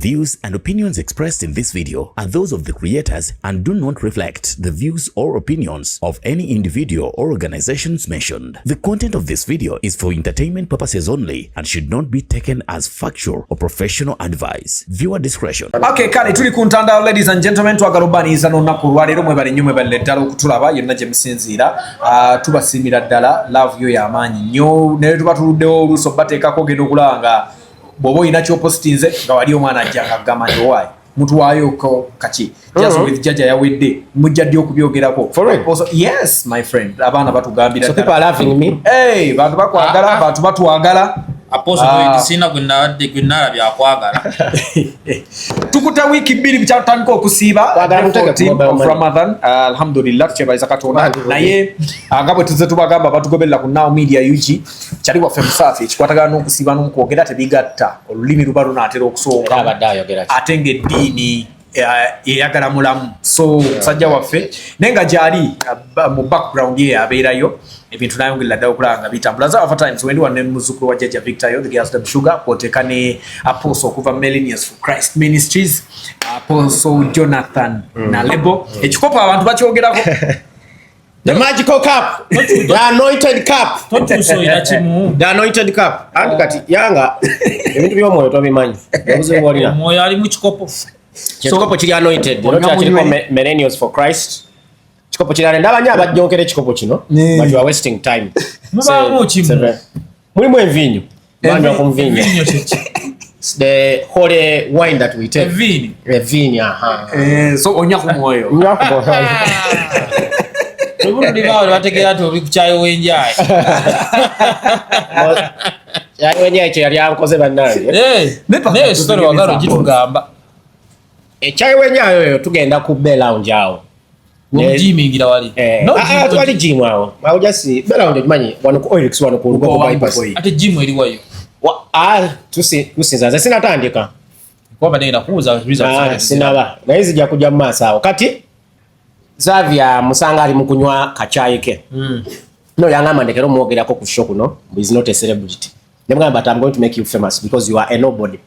views and opinions expressed in this video are those of the creators and do not reflect the views or opinions of any individual or organizations mentioned. The content of this video is for entertainment purposes only and should not be taken as factual or professional advice. Viewer discretion. Okay, kale tuli ku ntandalo, ladies and gentlemen, twagalubaniza n'olunaku lwaleero mwebale nnyo mwebale ddala okutulaba yenna gye musinziira. Tubasiimira ddala, love yo y'amaanyi nnyo, naye tuba tuluddewo oluuso bateekako genda okulaba nga bw'oba olina ky'opositinze nga wali omwana ajja ng'agamba nti owaayi mutuwaayoko kaki just with Jajja yawedde mujja ddi okubyogerako. Yes my friend, abaana batugambira so people are laughing me. Hey, bantu bakwagala, bantu batwagala. Aposo sina gwinara byakwagala. Tukuta wiki mbili bitatandika okusiiba of Ramadan. Alhamdulillah kyebaiza Katonda. Naye agabwe tuze tubagamba batugoberera ku Now Media UG kyali waffe musaafi ekikwatagana n'okusiiba n'okwogera tebigatta olulimi luba lunaatera okusooka ate ng'eddiini eyagala mulamu. So musajja waffe naye nga gyali mu background ye abeerayo ebintu nayongerera ddala okulaba nga bitambula. Other times wendi wanne muzzukulu wa Jajja Victor the girls them sugar kwoteka ne apostle okuva Millennials for Christ Ministries, Apostle Jonathan Nalebo ekikopo abantu bakyogerako. The magical cup, the anointed cup. The anointed cup. And kati yanga ebintu by'omwoyo tobimanyi. Obuzibu bw'olina. Omwoyo ali mu kikopo. Ekikopo kiri anointed. Kiriko Millennials for Christ. Chikopo kirale ndabanya abajjonkere chikopo kino but you are wasting time. Mubamu chimu. Mulimu envinyo. Banywa ku nvinyo. The holy wine that we take. Envinyo. So onya ku mwoyo. Onya ku mwoyo. Tubundi bawo bategera ati obi kuchayo wenjaye. Chayo wenjaye kye yali ankoze bannange. Ne story wagalo gitugamba. Chayo wenjaye tugenda ku Bell Lounge awo. Jimingira wali. No, twali gym awo. Awo just Bell Lounge manyi wano ku Oilix wano ku Lugo bypass. Ate gym eri wayo. Tusinza sinatandika. Kwa badenda kuuza results. Sinaba. Na hizi ja kuja maaso awo. Kati Xavier Musanga ali mukunywa kachayi ke. No yangamba ndekero muogerako ku show kuno. Is not a celebrity. Nemugamba but I'm going to make you famous because you are a nobody.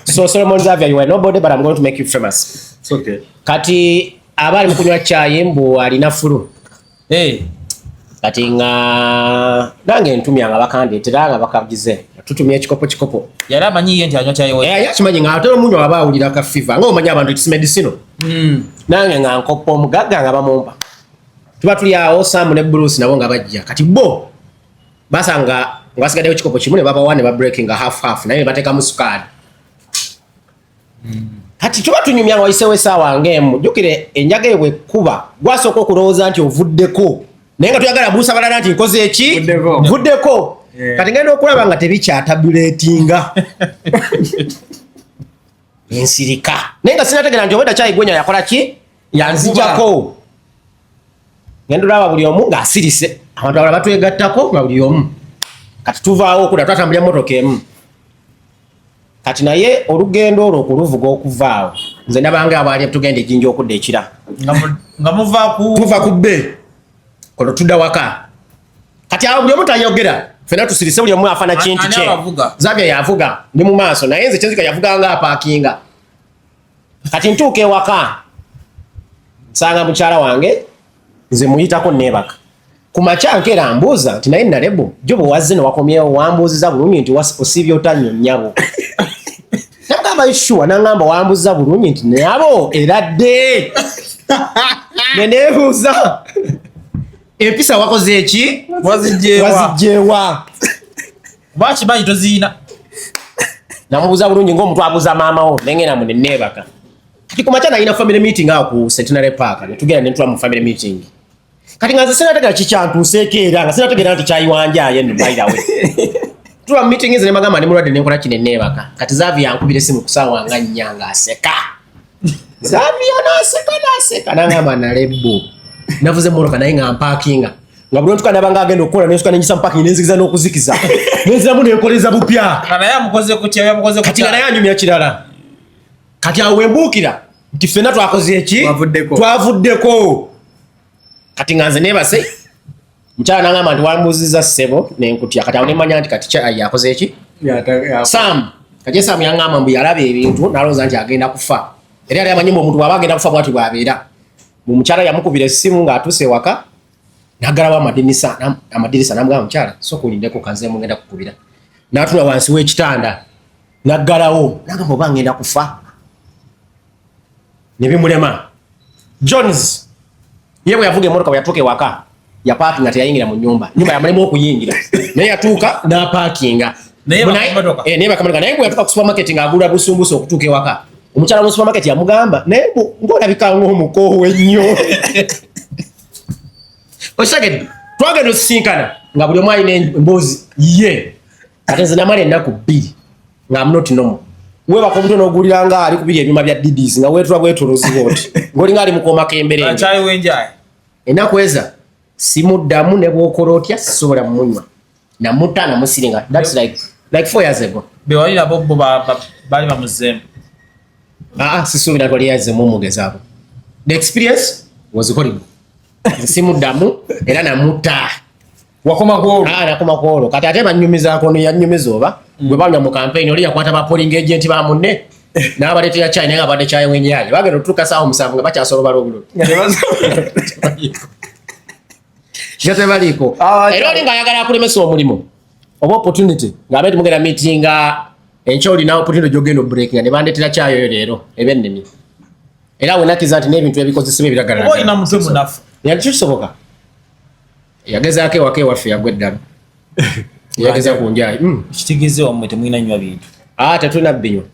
So Solomon Xavier, you are nobody but I'm going to make you famous. It's okay. Kati abali mukunywa chayi mbu alina fulu. Kati nga nange ntumyanga bakandetera nga bakagize. Tutumye ekikopo. Yali amanyi yenti anywa chayi we. Yakimanyi nga atero munywa abawulira ka fever. Nga omanyi abantu it's medicinal. Nange nga nkopo omugaga nga bamumpa. Tuba tuli awo Sam ne Bruce nabo nga bajja. Kati bo basanga ngasigadde ekikopo kimu ne baba wane ba breaking half naye bateka mu sukali. Kati tuba tunyumya wayisewe sawa ngemu jukire enjaga ewe kuba gwasoko kulowooza nti ovuddeko naye nga tuyagala buusa balala nti nkoze eki vuddeko. Kati ngenda okulaba nga tebikyatabulatinga ensirika naye nga sinategera nti obwedda kyayigwenya yakola ki yanzijako. Ngenda olaba buli omu ng'asirise abantu abala batwegattako nga buli omu. Kati tuvaawo okuda twatambulira motoka emu. Kati naye olugendo olwo okuluvuga okuvaawo nze nabanga abaali tugenda ejjinja okudda ekira nga tuva ku bbe kono tudda waka. Kati awo buli omu tayogera fena tusirise buli omu afana kintu kye. Xavier yavuga ndi mu maaso naye nze kyenzika yavuga nga apaakinga. Kati ntuuka ewaka nsanga mukyala wange nze muyitako neebaka. Ku makya nkera mbuuza nti naye Nalebo jo bwe wazze ne wakomyewo wambuuziza bulungi nti osiibye otannyo nnyabo. Namugamba yishuwa nangamba wambuuziza bulungi nti nabo eradde. Neneebuuza empisa wakoze eki? Wazijjeewa. Bakimanyi toziina. Namubuuza bulungi ng'omuntu abuuza maama wo nengenda mu neneebaka. Kati ku makya nalina family meeting awo ku Centenary Park ne tugenda ne ntula mu family meeting. Kati nga nze sinategera kikyantuuseeko era nga sinategera nti kyayiwanjaye nno by the way. Tuba meeting ezo ne bagamba ne mulwadde ne nkola kino neebaka. Kati Xavier yankubira essimu ku ssaawa nga nnya ng'aseka. Xavier n'aseka n'angamba Nalebo. Navuze mmotoka naye nga mpaakinga. Nga buli ntuka nabanga agenda okukola n'ensuka n'ennyisa mu parking n'enzikiza n'okuzikiza. N'enziramu n'enkoleza bupya. Naye amukoze ku kya yamukoze ku kya. Kati nga naye anyumya kirala. Kati awo wembuukira nti ffenna twakoze eki? Twavuddeko. Kati nga nze neebase mukyala n'angamba nti wambuuzizza ssebo n'enkutya. Kati awo ne mmanya nti kati yakoze eki? Sam kati Sam yangamba mbu yalabe ebintu nalowooza nti agenda kufa era yali amanyi omuntu bw'aba agenda kufa bw'ati bw'abeera mukyala yamukubira essimu ng'atuuse ewaka n'aggalawo amadirisa n'amugamba mukyala sooka olindeko kanzeemu ngenda kukubira n'atula wansi w'ekitanda n'aggalawo n'agamba oba ngenda kufa ne bimulema. Jones ye bwe yavuga emmotoka bwe yatuuka ewaka yapaakinga teyayingira mu nnyumba yamulema okuyingira naye yatuuka n'apaakinga naye bakamotoka naye bwe yatuuka ku supermarket ng'agula busumbusa okutuuka ewaka omukyala mu supermarket yamugamba naye ng'olabika ng'omukoowe ennyo osagedde twagenda osisinkana nga buli omu alina emboozi ye ate nze namala ennaku 2 nga mnoti nomo webaka omuntu n'ogulira nga ali kubiri ebyuma bya DDs nga weetula bwetoloziba oti ng'olinga ali mukooma k'emberenge ennaku eza simuddamu ne bw'okola otya sisobola mumunywa namuta namusiringa that's like 4 years ago bewalira bo bali bamuzeemu sisuubira twali yazzemu omugezaabo the experience was horrible simuddamu era namuta nakoma kwolwo kati ate banyumizaako yanyumiza oba gwe banywa mu campaign oli yakwata ba polling agent ba munne n'abaleetera chai naye nga badde chai wenyaye bagenda otutuuka saawa 7 nga bakyasolobala obululu nga tebaliiko era oli ng'ayagala akulemesa omulimu oba opportunity ng'abe timugenda meetinga enkya olina opportunity gyogenda obreakinga ne bandeetera chai oyo leero eb'ennimi era wenakiza nti n'ebintu ebikozesebwa ebiragala kisoboka yagezaako ewaka ewaffe yagwa eddala yageza ku njayi kitegeeze wamwe temulina nywa bintu tetulina binywa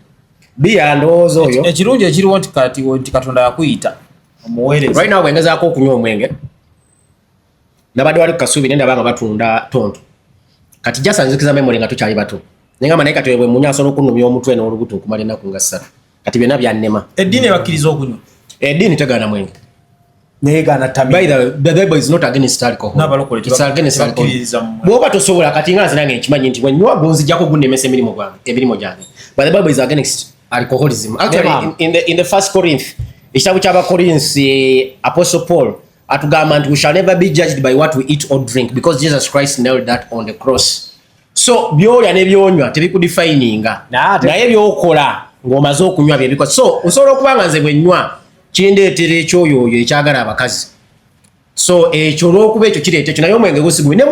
biya ndowooza oyo ekirungi ekiriwo nti Katonda yakuyita omuweereza right now bwengezaako okunywa omwenge nabadde wali ku Kasubi ne ndaba nga batunda tonto kati jasanzikiza memory nga tukyali bato nengamba naye kati bwe munya asobola okunnumya omutwe n'olubuto okumala ennaku nga 3 kati byonna byannema eddiini ebakkiriza okunywa eddiini tegaana mwenge By the Bible is not against alcohol. It's against alcohol. Bwoba tosobola kati nga nze nange nkimanyi nti bwenywa gonzijjako gunnemesa emirimu gyange. But the Bible is against alcoholism. Actually, in the first Corinth, ekitabu ky'Abakorinthi, Apostle Paul atugamba nti we shall never be judged by what we eat or drink because Jesus Christ nailed that on the cross. So byolya ne byonywa tebikudefininga naye byokola ng'omaze okunywa byebikola. So osobola okuba nga nze bwenywa kindeetera ekyoyo ekyagala abakazi so ekyo olw'okuba ekyo kireeta ekyo naye omwenge gusigumi ne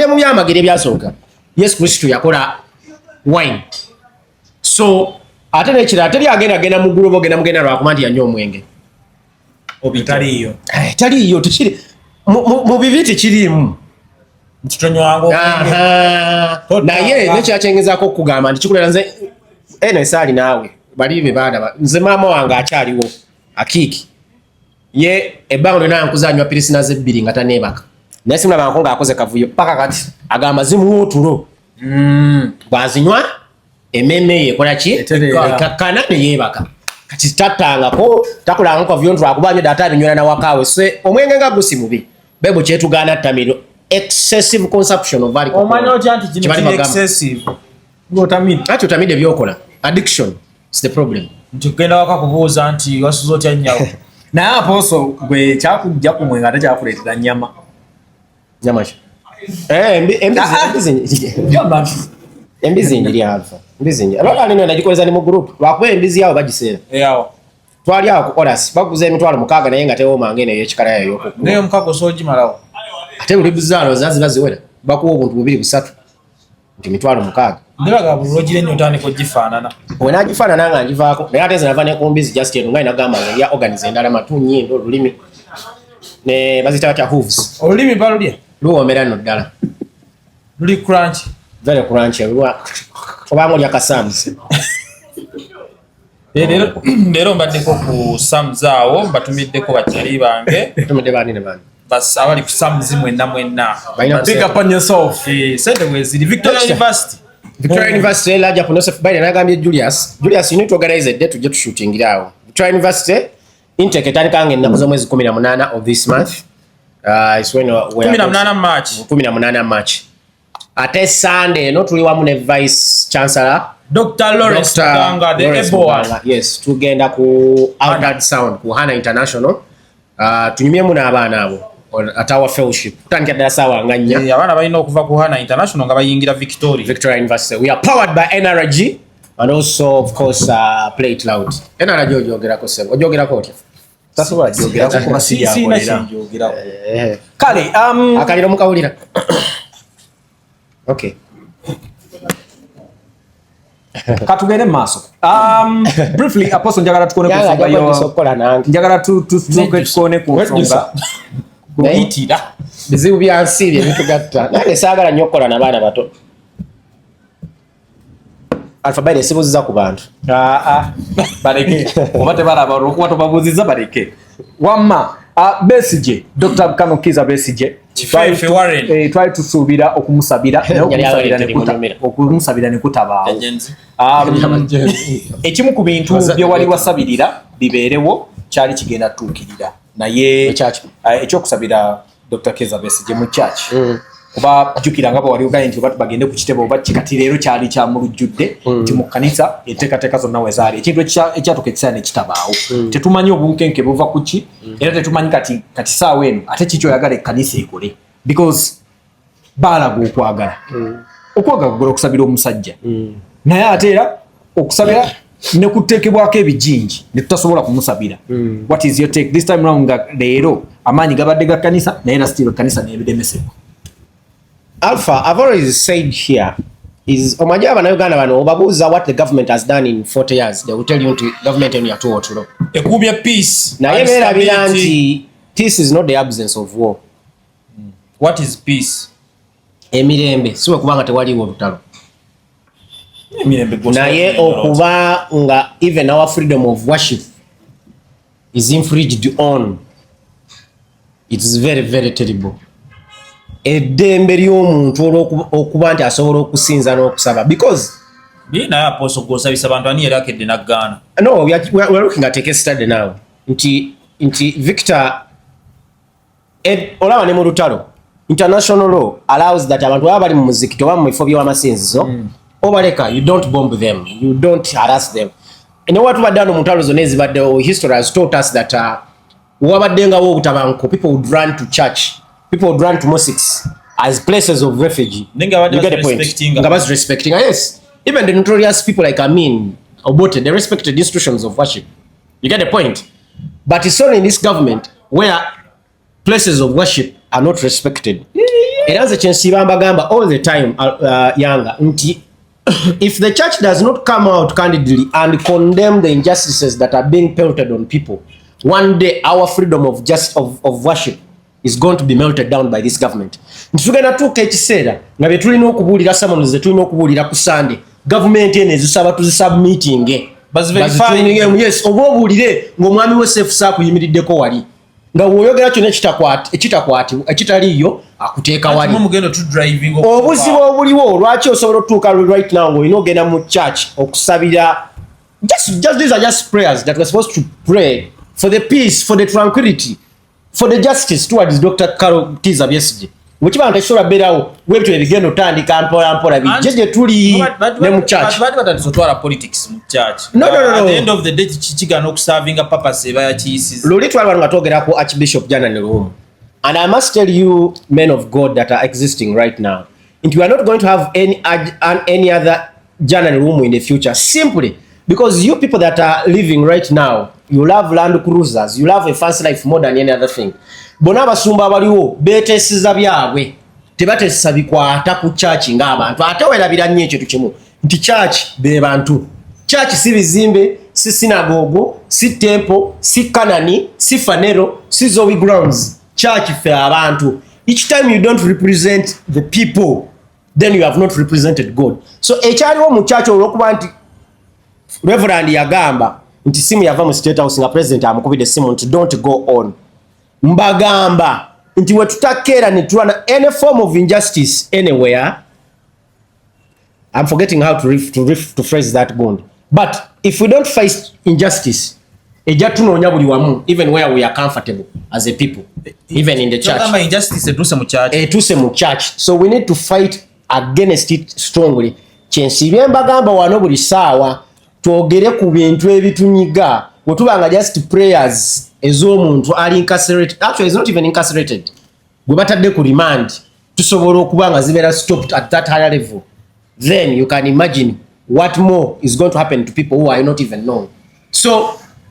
mu byamagero ebyasooka Yesu Kristo yakola wine so ate nekirala teryagenda mu ggulu oba mugenda lwakuba nti yanywa omwenge taliiyo tekiri mu bibi tekiriimu naye nekyakyengezaako okugamba nti kikulera nze eno esaali naawe bali be baana nze maama wange akyaliwo Akiki ye ebbanga lyonna nkuzanywa pirisina ze 2 nga taneebaka naye simulabangako ng'akoze kavuyo paka kati agamba zimuwa otulo bwazinywa emmeeme ye ekola ki ekakkana ne yeebaka kati tattangako takolanga kavuyo ntwakubanywa dda ate abinywera nawakaawe se omwenge nga gusi mubi Bible kyetugaana ttamiro excessive consumption of alcohol omanya otya nti kino kiri excessive ati otamidde byokola addiction is the problem ntikugenda waka kubuuza nti wasuza otya nnyawo naye Apostle gwe kyakujja ku mwenga ate kyakuleetera nnyama ki embizi njiri alfa embizi njiri alwa nino nagikoleza ni mu group lwakuba embizi yawo bagiseera twali awo ku Oras baguza emitwalo 6 naye nga tewoomanga eno ey'ekikala yayo y'okukula naye omukago soogimalawo ate buli buzaalo zaziba ziwera bakuwa obuntu 2-3 nti mitwalo 6 ndibaga buli lwogire nnyo otandika ogifaanana bwe nagifaanana nga ngivaako naye ate nze nava ne ku mbizi just eno nga inagamba nga lya organize endala matu nnyindo olulimi ne bazita batya hooves olulimi balulya luwoomera nno ddala luli crunch very crunch obanga olya kasamuzi leero mbaddeko ku Sams awo mbatumiddeko bakyali bange tumidde bani ne bani abali ku Sams mwenna big up on yourself sente weziri Victoria University laja ku Joseph Biden nagambye Julius you need to organize a day tujje tushootingira awo Victoria University intake etandikanga ennaku z'omwezi 18 of this month is when 18 March ate Sunday eno tuli wamu ne Vice Chancellor Dr. Lawrence Muganga the Ebola yes tugenda ku Outward Sound ku Hana International tunyumyemu n'abaana abo at our fellowship tutandika ddala saawa nga 4 abaana balina okuva ku Hana International nga bayingira Victoria University we are powered by NRG and also of course play it loud. Ena na jogerako sebo. Ojogerako otya? Tasobola jogerako kuba sina jogerako. Kale akalira mukawulira. Okay. Katugende maaso. Briefly Apostle njagala tukone kusonga yo. Njagala tukone kusonga. Kuitira. Bizibu byansi bye bitugatta. Nale saagala nnyo okukola n'abaana bato. Alphabet sibuziza ku bantu. Bareke. Oba tebalaba olwokuba tobabuuziza bareke. Wamma Besigye, Dr. Kamukiza Besigye. Try tusuubira okumusabira okumusabira ne kutabaawo. Ekimu ku bintu bye wali wasabirira bibeerewo kyali kigenda tuukirira. Naye ekyokusabira Dr. Kiza Besigye mu church. Kuba jukira nga bwali ogaye nti bagende ku kitebo oba kikati leero kyali kya mulujjudde nti mu kanisa enteekateeka zonna wezaali ekintu ekyatuka ekisana ne kitabaawo. Tetumanyi obunkenke buva ku ki era tetumanyi kati saawa eno ate kiki oyagala ekkanisa ekole because baalaga okwagala gwe okusabira omusajja naye ate era okusabira ne kuteekebwako ebijinji ne tutasobola kumusabira. What is your take this time round nga leero amaanyi gabadde ga kkanisa naye na still ekkanisa n'ebiremesebwa? Alpha, I've already said here, is Omajaba na Uganda bano obabuuza what the government has done in 40 years. They will tell you to government en yatu otulo. Ekubya peace. Na yebera bilanti, peace is not the absence of war. What is peace? Emirembe, siwe kubanga tewaliwo olutalo. Emirembe na ye okuba nga even our freedom of worship is infringed on. It's very, very terrible. Eddembe ly'omuntu okuba nti asobola okusinza n'okusaba because naye Apostle gw'osabisa abantu ani era akedde n'aggaana. No, we are looking at a case study now. Nti Victor olaba ne mu lutalo international law allows that abantu baba bali mu muzikiti oba mu bifo by'amasinzizo obaleka, you don't bomb them, you don't harass them. Newatubadde wano mu ntalo zonna ezibaddewo, history has taught us that wabaddengawo obutabanguko, people would run to church. People would run to mosques as places of refuge. You get the point. Ngabas respecting. Yes. Even the notorious people like Amin, Obote, they respected institutions of worship. You get the point. But it's only in this government where places of worship are not respected. It has a chance Bagamba all the time, younger. If the church does not come out candidly and condemn the injustices that are being pelted on people, one day our freedom of worship is going to be melted down by this government. Ntugenda tuka ekiseera nga bye tulina okubuulira summons ze tulina okubuulira ku Sunday government ene zisaba tuzisubmitting yes oba obuulire ng'omwami w'essefu saakuyimiriddeko wali nga bw'oyogera kyonna ekitaliiyo akuteeka wali obuzibu obuliwo lwaki osobola otuuka right now ng'olina ogenda mu church okusabira just these are just prayers that we're supposed to pray for the peace, for the tranquility, for the justice towards Dr. Kiza Besigye. Wekiba ntakisobola berawo webito ebigendo tandika mpola bijje tuli ne mu church. But batalizotwala politics mu church. No. At the end of the day kichigana okuservinga purpose eba ya chiisi. Luli twalwa nga twogerako Archbishop jana ne Rome. And I must tell you, men of God that are existing right now, and we are not going to have any other January room in the future, simply because you people that are living right now, you love land cruisers, you love a fancy life more than any other thing. Bona abasumba abaliwo beetesiza byabwe tebatesa bikwata ku church ng'abantu ate werabira nnyo ekyo tukimu nti church be bantu. Church si bizimbe, si sinagogo, si temple, si kanani, si fanero, si zoe grounds. Church fe abantu. Each time you don't represent the people, then you have not represented God. So ekyaliwo mu church olwokuba nti Reverend yagamba nti simu yava mu State House nga president amukubide simu nti don't go on. Mbagamba nti we tutakeera ne tulwana any form of injustice anywhere. I'm forgetting how to phrase that bond. But if we don't face injustice, ejja tunoonya buli wamu, even where we are comfortable as a people, even in the church. Injustice etuse mu church. Etuse mu church. So we need to fight against it strongly. Kyensibye mbagamba wano buli saawa twogere ku bintu ebitunyiga wetubanga just prayers ez'omuntu ali incarcerated. Actually, it's not even incarcerated. Gwe batadde ku remand tusobola okuba nga zibeera stopped at that higher level. Then you can imagine what more is going to happen to people who are not even known. So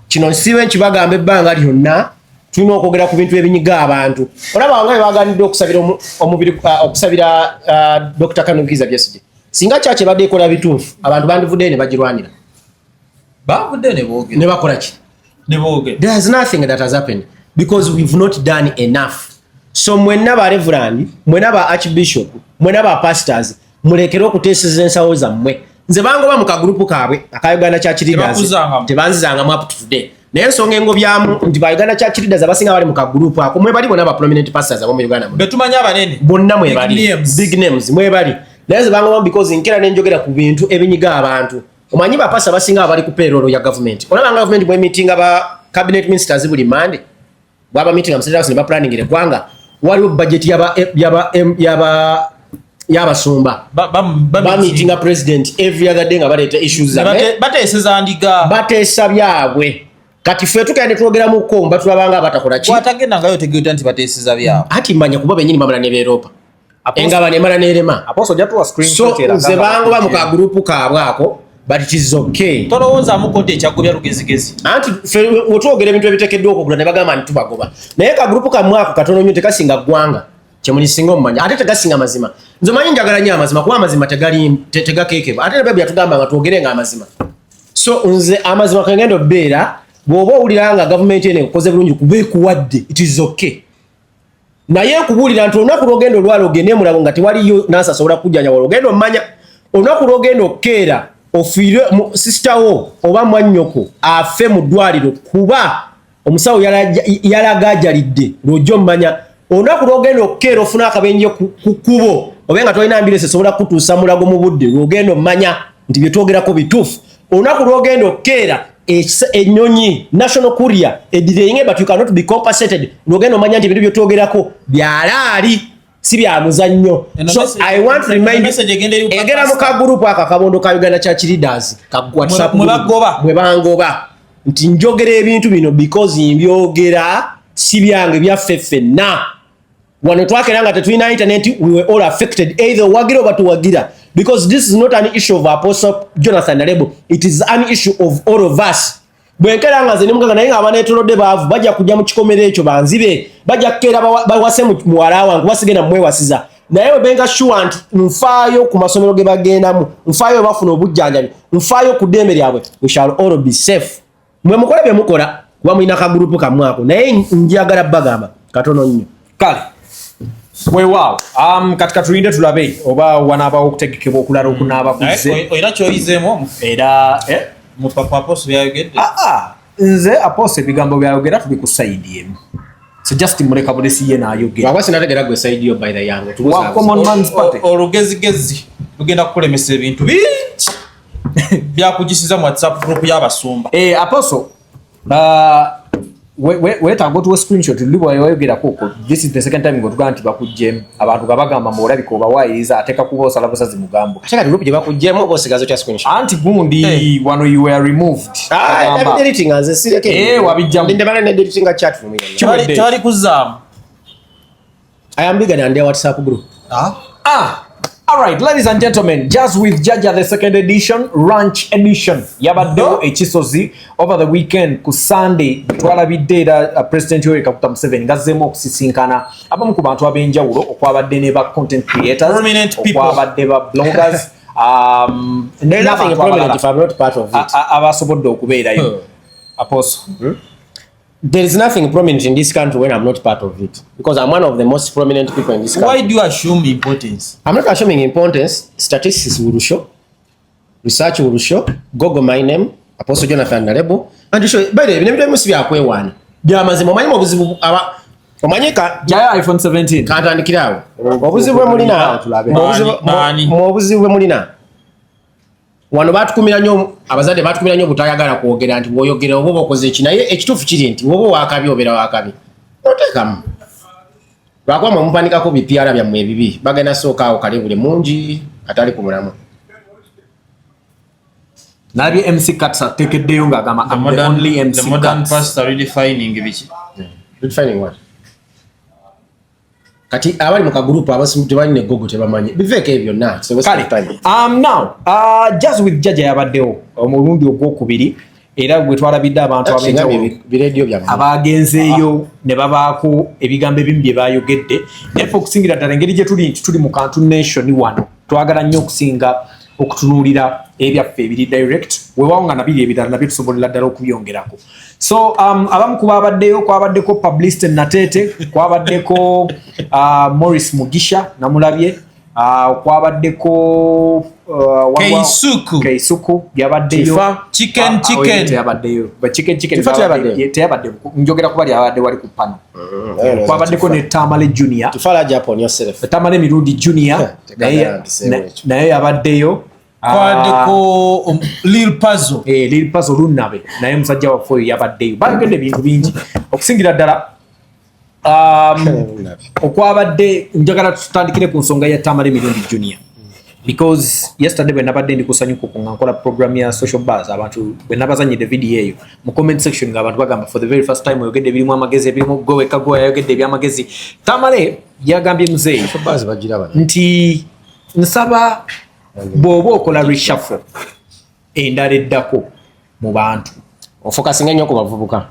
kino nsibe nkibagamba ebbanga lyonna tulina okwogera ku bintu ebinyiga abantu. Olaba nga baganidde okusabira Dr. Kanukiza Besigye. Singa kyaki badde ekola bituufu abantu bandivudde ne bagirwanira. Bavudde ne boogera. Ne bakola ki? Ne boogera. There is nothing that has happened because we've not done enough. So mwenna ba reverend, mwenna ba archbishop, mwenna ba pastors, mulekere okuteeseza ensawo zammwe. Nze bangoba mu kagrupu kaabwe aka Uganda Church Leaders tebanzizanga mu up to today. Naye ensonga engobyamu nti ba Uganda Church Leaders abasinga bali mu kagrupu ako mwe bali bonna ba prominent pastors abo mu Uganda. Betumanya abanene. Bonna mwe bali. Big names mwe bali. Naye nze bangoba because nkera nenjogera ku bintu ebinyiga abantu. Omanyi ba pastors abasinga bali ku payroll ya government. Olaba government bwe meeting aba cabinet ministers buli Monday. Bwaba meeting amusajja ne ba planning ile kwanga waliwo budget yabasumba ba meeting a president every other day nga baleta issues bateeseza ndiga bateesa byabwe kati ffe tukende twogera mu komba tulabanga batakola ki watagenda ngayo tegeta nti bateeseza byabwe ati manya kuba benyini mamala ne Europa engaba ne mala nerema aposo jatu wa screenshot era ze bango ba mu ka group kaabwako but it is okay tolowooza mu konti ekyagobya lugezigezi anti ffe wotwogera ebintu ebiteekeddwa okugula ne bagamba nti tubagoba naye ka group kamwako katono nnyo tekasinga ggwanga kyemulisinga omumanya ate tegasinga mazima nze manyi njagala nnyo amazima kuba amazima tegakeekebwa ate nebabbi yatugamba nga twogere nga amazima so nze amazima kengenda obbeera bw'oba owulira nga gavumenti eno ekoze bulungi kuba ekuwadde it is okay naye nkubuulira nti olunaku lw'ogenda olwala ogende mulabo nga tewaliyo nansi asobola kujjanya wala ogenda omumanya olunaku lw'ogenda okkeera ofiire sisitawo oba mwannyoko afe mu ddwaliro kuba omusawo yalagajalidde lw'ojja omumanya olunaku lw'ogenda okkeera ofuna akabenje ku kkubo oba nga tolina ambulance esobola kutuusa mulago mu budde lw'ogenda omumanya nti bye twogerako bituufu olunaku lw'ogenda okkeera ennyonyi national courier edireyinge but you cannot be compensated lw'ogenda omumanya nti bintu bye twogerako byalaali si bya muzannyo. So I want to remind you egera mu ka group aka kabondo ka Uganda Church Leaders ka WhatsApp mwe bangoba nti njogera ebintu bino because mbyogera si byange byaffe ffenna wano twakeranga tetulina internet we were all affected either wagira oba tuwagira because this is not an issue of Apostle Jonathan Nalebo, it is an issue of all of us. Bwenkeranga ze nimuganga naye nga abanetolodde baavu bajja kujja mu kikomere ekyo banzibe bajja kkeera bawase mu muwala wange wasigenda mwewasiza naye webenga sure nti nfaayo ku masomero ge bagendamu nfaayo bafuna obujjanjabi nfaayo ku ddembe lyabwe we shall all be safe mwe mukola bye mukola kuba mulina kagurupu kamwako naye njagala bagamba katono nnyo kale weewaawo katika tulinde tulabe oba wanaabawo okutegekebwa okulala okunaaba kuzze olina kyoyizeemu era mu papa Apostle byayogedde nze Apostle ebigambo byayogera tubikusaidiemu so just muleka bulesi ye naayogera wabasi nategera gwe side yo by the yango wa common man's party olugezigezi lugenda kukulemesa ebintu bingi byakugisiza mu WhatsApp group y'abasumba Apostle wetaaga otuwa screenshot luli bwayogera koko this is the second time ngotugamba nti bakujjemu abantu gabagamba mu olabika obawaayiriza ateeka kuba osala busazi mugambo ate kati group gye bakujjemu oba osigazo kya screenshot anti gundi wano you were removed editing as a serious wabijjamu ndinde bana editing a chat for me kyali kuzaamu I am bigger than their WhatsApp group all right, ladies and gentlemen, just with Jajja the second edition, ranch edition. Yabadde ekisozi over the weekend ku Sunday twalabidde President Yoweri Kaguta Museveni ngazzeemu okusisinkana abamu ku bantu ab'enjawulo okwabadde ne ba content creators, okwabadde ba bloggers, there's nothing prominent if I'm not part of it. Abasobodde okubeerayo. Apostle. There is nothing prominent in this country when I'm not part of it because I'm one of the most prominent people in this country. Why do you assume importance? I'm not assuming importance. Statistics will show, research will show. Google my name, Apostle Jonathan Nalebo, and you show. By the way, never must be a kwe one. Biamazimu manyi mubuzibu aba omanyika jaya iPhone 17 katandikirawo obuzibu mulina obuzibu mulina wano batukumira nnyo abazadde batukumira nnyo butayagala kwogera nti bwoyogera obo okoze ki naye ekituufu kiri nti wobo wakabi obera wakabi oteekamu lwakuba mwemupanikako bipiara byammwe ebibi bagenda sooka awo kale buli mungi atali ku mulamu nalabye MC Cuts ateekeddeyo ng'agamba I'm the only MC Cuts. The modern pastor redefining biki? Redefining what? kati abali mu kagrupu abasimu tebali ne gogo tebamanyi biveke ebyo na so now just with Jajja yabaddewo omulundi ogwokubiri era gwe twalabidde abantu abagenzeeyo ne babaako ebigambo ebimu bye bayogedde naye okusingira ddala engeri gye tuli mu Kantu Nation wano twagala nnyo okusinga okutunuulira ebyaffe ebiri direct weewaawo nga nabiri ebirala nabyo tusobolera ddala okubyongerako so abamu ku baabaddeyo kwabaddeko Publicity Natete kwabaddeko Morris Mugisha namulabye kwabaddeko Kasuku yabaddeyo chicken yabaddeyo but chicken teyabadde njogera kubali abadde wali ku pano kwabaddeko ne Tamale Junior Tamale Mirundi Junior naye yabaddeyo kwabaddeko Lil Puzzle Lunabe naye musajja waffe yabaddeyo bagende ebintu bingi okusingira ddala okwabadde njagala tutandikire ku nsonga ya Tamale Mirundi Junior because yesterday bwe nabadde ndi kusanyuka nga nkola program ya social buzz abantu bwe nabazanyidde video eyo mu comment section ng'abantu bagamba for the very first time oyogedde ebirimu amagezi ebirimu goweka yayogedde ebyamagezi Tamale yagambye muzeeyi nti nsaba bw'oba okola reshuffle endala eddako mu bantu ofokasinga nnyo ku bavubuka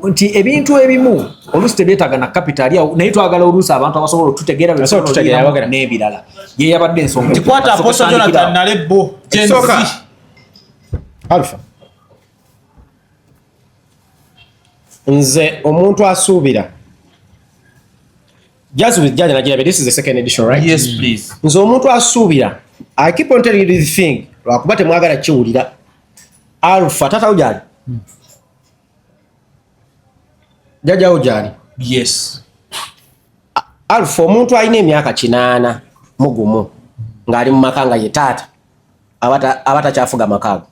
nti ebintu ebimu oluusi tebyetaaga na capital yawo naye twagala oluusi abantu abasobola otutegeera n'ebirala ye yabadde ensonga tikwata Apostle Jonathan Nalebo Alpha nze omuntu asuubira just with Jajja Nigeria this is the second edition right yes please nze omuntu asuubira I keep on telling you this thing lwakuba temwagala kiwulira Alpha tata ujali Jajja ujali yes Alpha omuntu alina emyaka 8 mugumu ng'ali mu maka nga ye taata abatakyafuga makaago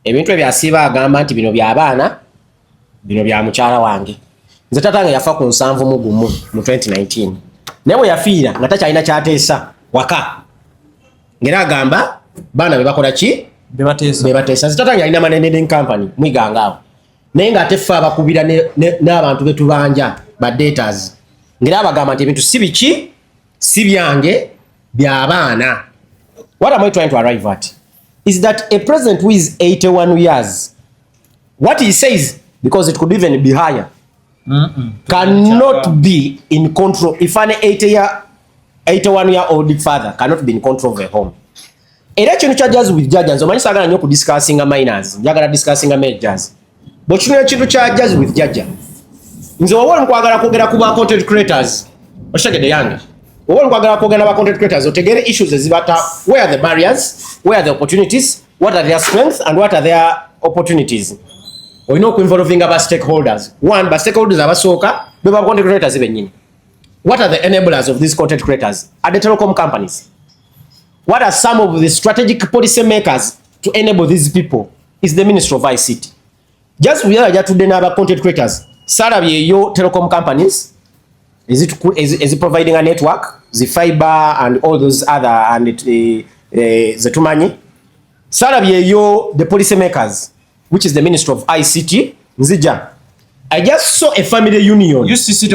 ebintu ebyasiiba agamba nti bino by'abaana bino bya mukyala wange nze taata nga yafa ku 7 mugumu mu 2019 naye bwe yafiira nga takyalina kyateesa waka ngera agamba baana be bakola ki bebateesa nze taata nga alina maneneden company mwigangaawo naye ng'ate ffe abakubira n'abantu be tubanja badaters ngera abagamba nti ebintu si biki si byange by'abaana. What am I trying to arrive at is that a president who is 81 years, what he says, because it could even be higher, cannot be in control. If an 81-year-old father cannot be in control of a home. Era kino kya jazz with Jajja nzo manyi sagala nnyo ku discussing minors, njagala discussing majors. But kino kintu kya jazz with Jajja. Nze wawona nkwagala kwogera ku ba content creators. Oshagede yange. Wawona nkwagala kwogera ba content creators otegere issues ezibata, where are the barriers, where are the opportunities, what are their strengths and what are their opportunities. Olina okuinvolving aba stakeholders. One, ba stakeholders abasooka be ba content creators bennyini. What are the enablers of these content creators? Are the telecom companies? What are some of the strategic policy makers to enable these people? Is the Ministry of ICT. Just we are to the content creators. Salary your telecom companies. Is it providing a network, the fiber and all those other and the too money? Salary your the policy makers, which is the Ministry of ICT. Nzija. I just saw a family union. UCC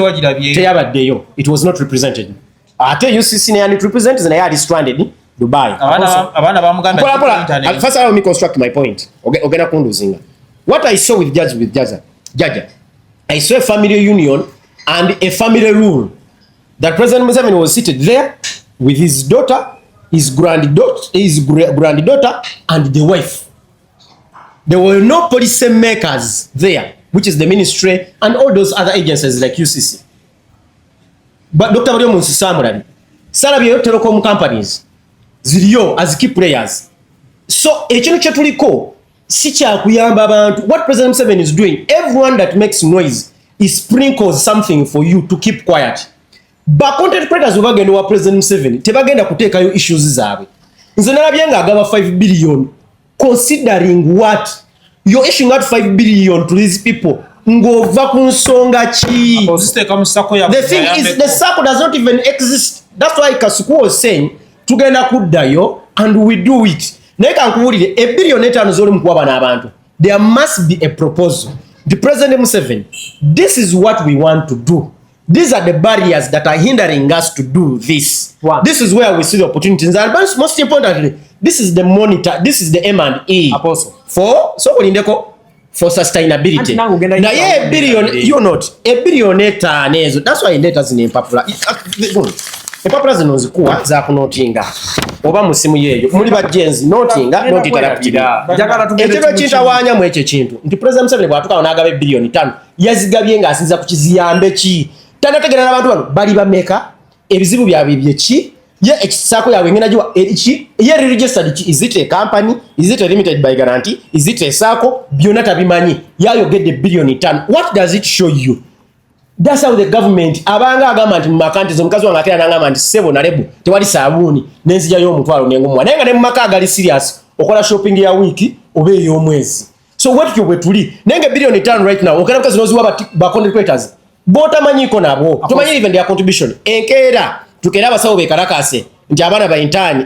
it was not represented. I tell you, UCC and it represents and I had stranded. Dubai. First, allow me construct my point. What I saw with Jajja, I saw a family union and a family rule. That President Museveni was seated there with his daughter, his granddaughter, and the wife. There were no policy makers there, which is the ministry and all those other agencies like UCC. But Dr. Mariam Nsisamulari, Salabio telecom companies. Ziriyo as key players. So ekintu kyetuliko si kya kuyamba abantu. What President Museveni is doing, everyone that makes noise is sprinkles something for you to keep quiet. But content creators bagenda wa President Museveni tebagenda kuteekayo issues zaabwe. Nze nalabye nga agaba 5 billion considering what you're issuing out 5 billion to these people. Ngova ku nsonga ki? The thing is the circle does not even exist. That's why Kasuku was saying tugenda kuddayo and we do it. Naye kankubulire $1 billion zoli mukuwaba n'abantu. There must be a proposal. The President Museveni, this is what we want to do. These are the barriers that are hindering us to do this. Wow. This is where we see the opportunities. And most importantly, this is the monitor, this is the M&E. Apostle. For sustainability. Now a billion, you're not a billionaire. That's why letters in popular. A popular zinozi kuwa za kunotinga. Oba musimu yeyo. Muli ba jenzi notinga, not interrupted. Ekiro ekintawanya mu ekyo kintu. Nti President Museveni bwatuka onagabe billion 5. Yazigabye nga asinza ku kiziyambe ki. Tanategera n'abantu bano bali bameka ebizibu byabwe byeki. Ye ekisako yawe ngena jiwa echi ye registered ki, is it a company, is it a limited by guarantee, is it a sako, byonna tabimanyi yayo get the billion 5. What does it show you? That's how the government abanga agamba nti mumakanti zomukazi wange atera nangamba nti sebo Nalebo tewali sabuni nenzija yo omutwalo nengo naye nga ne mumaka agali serious okola shopping ya wiki obe yo mwezi. So what you were tuli nenge billion 5 right now okana mukazi noziwa ba content creators bota manyiko nabo tumanyi even their contribution enkera tukera abasawo bekarakase nti abana ba intani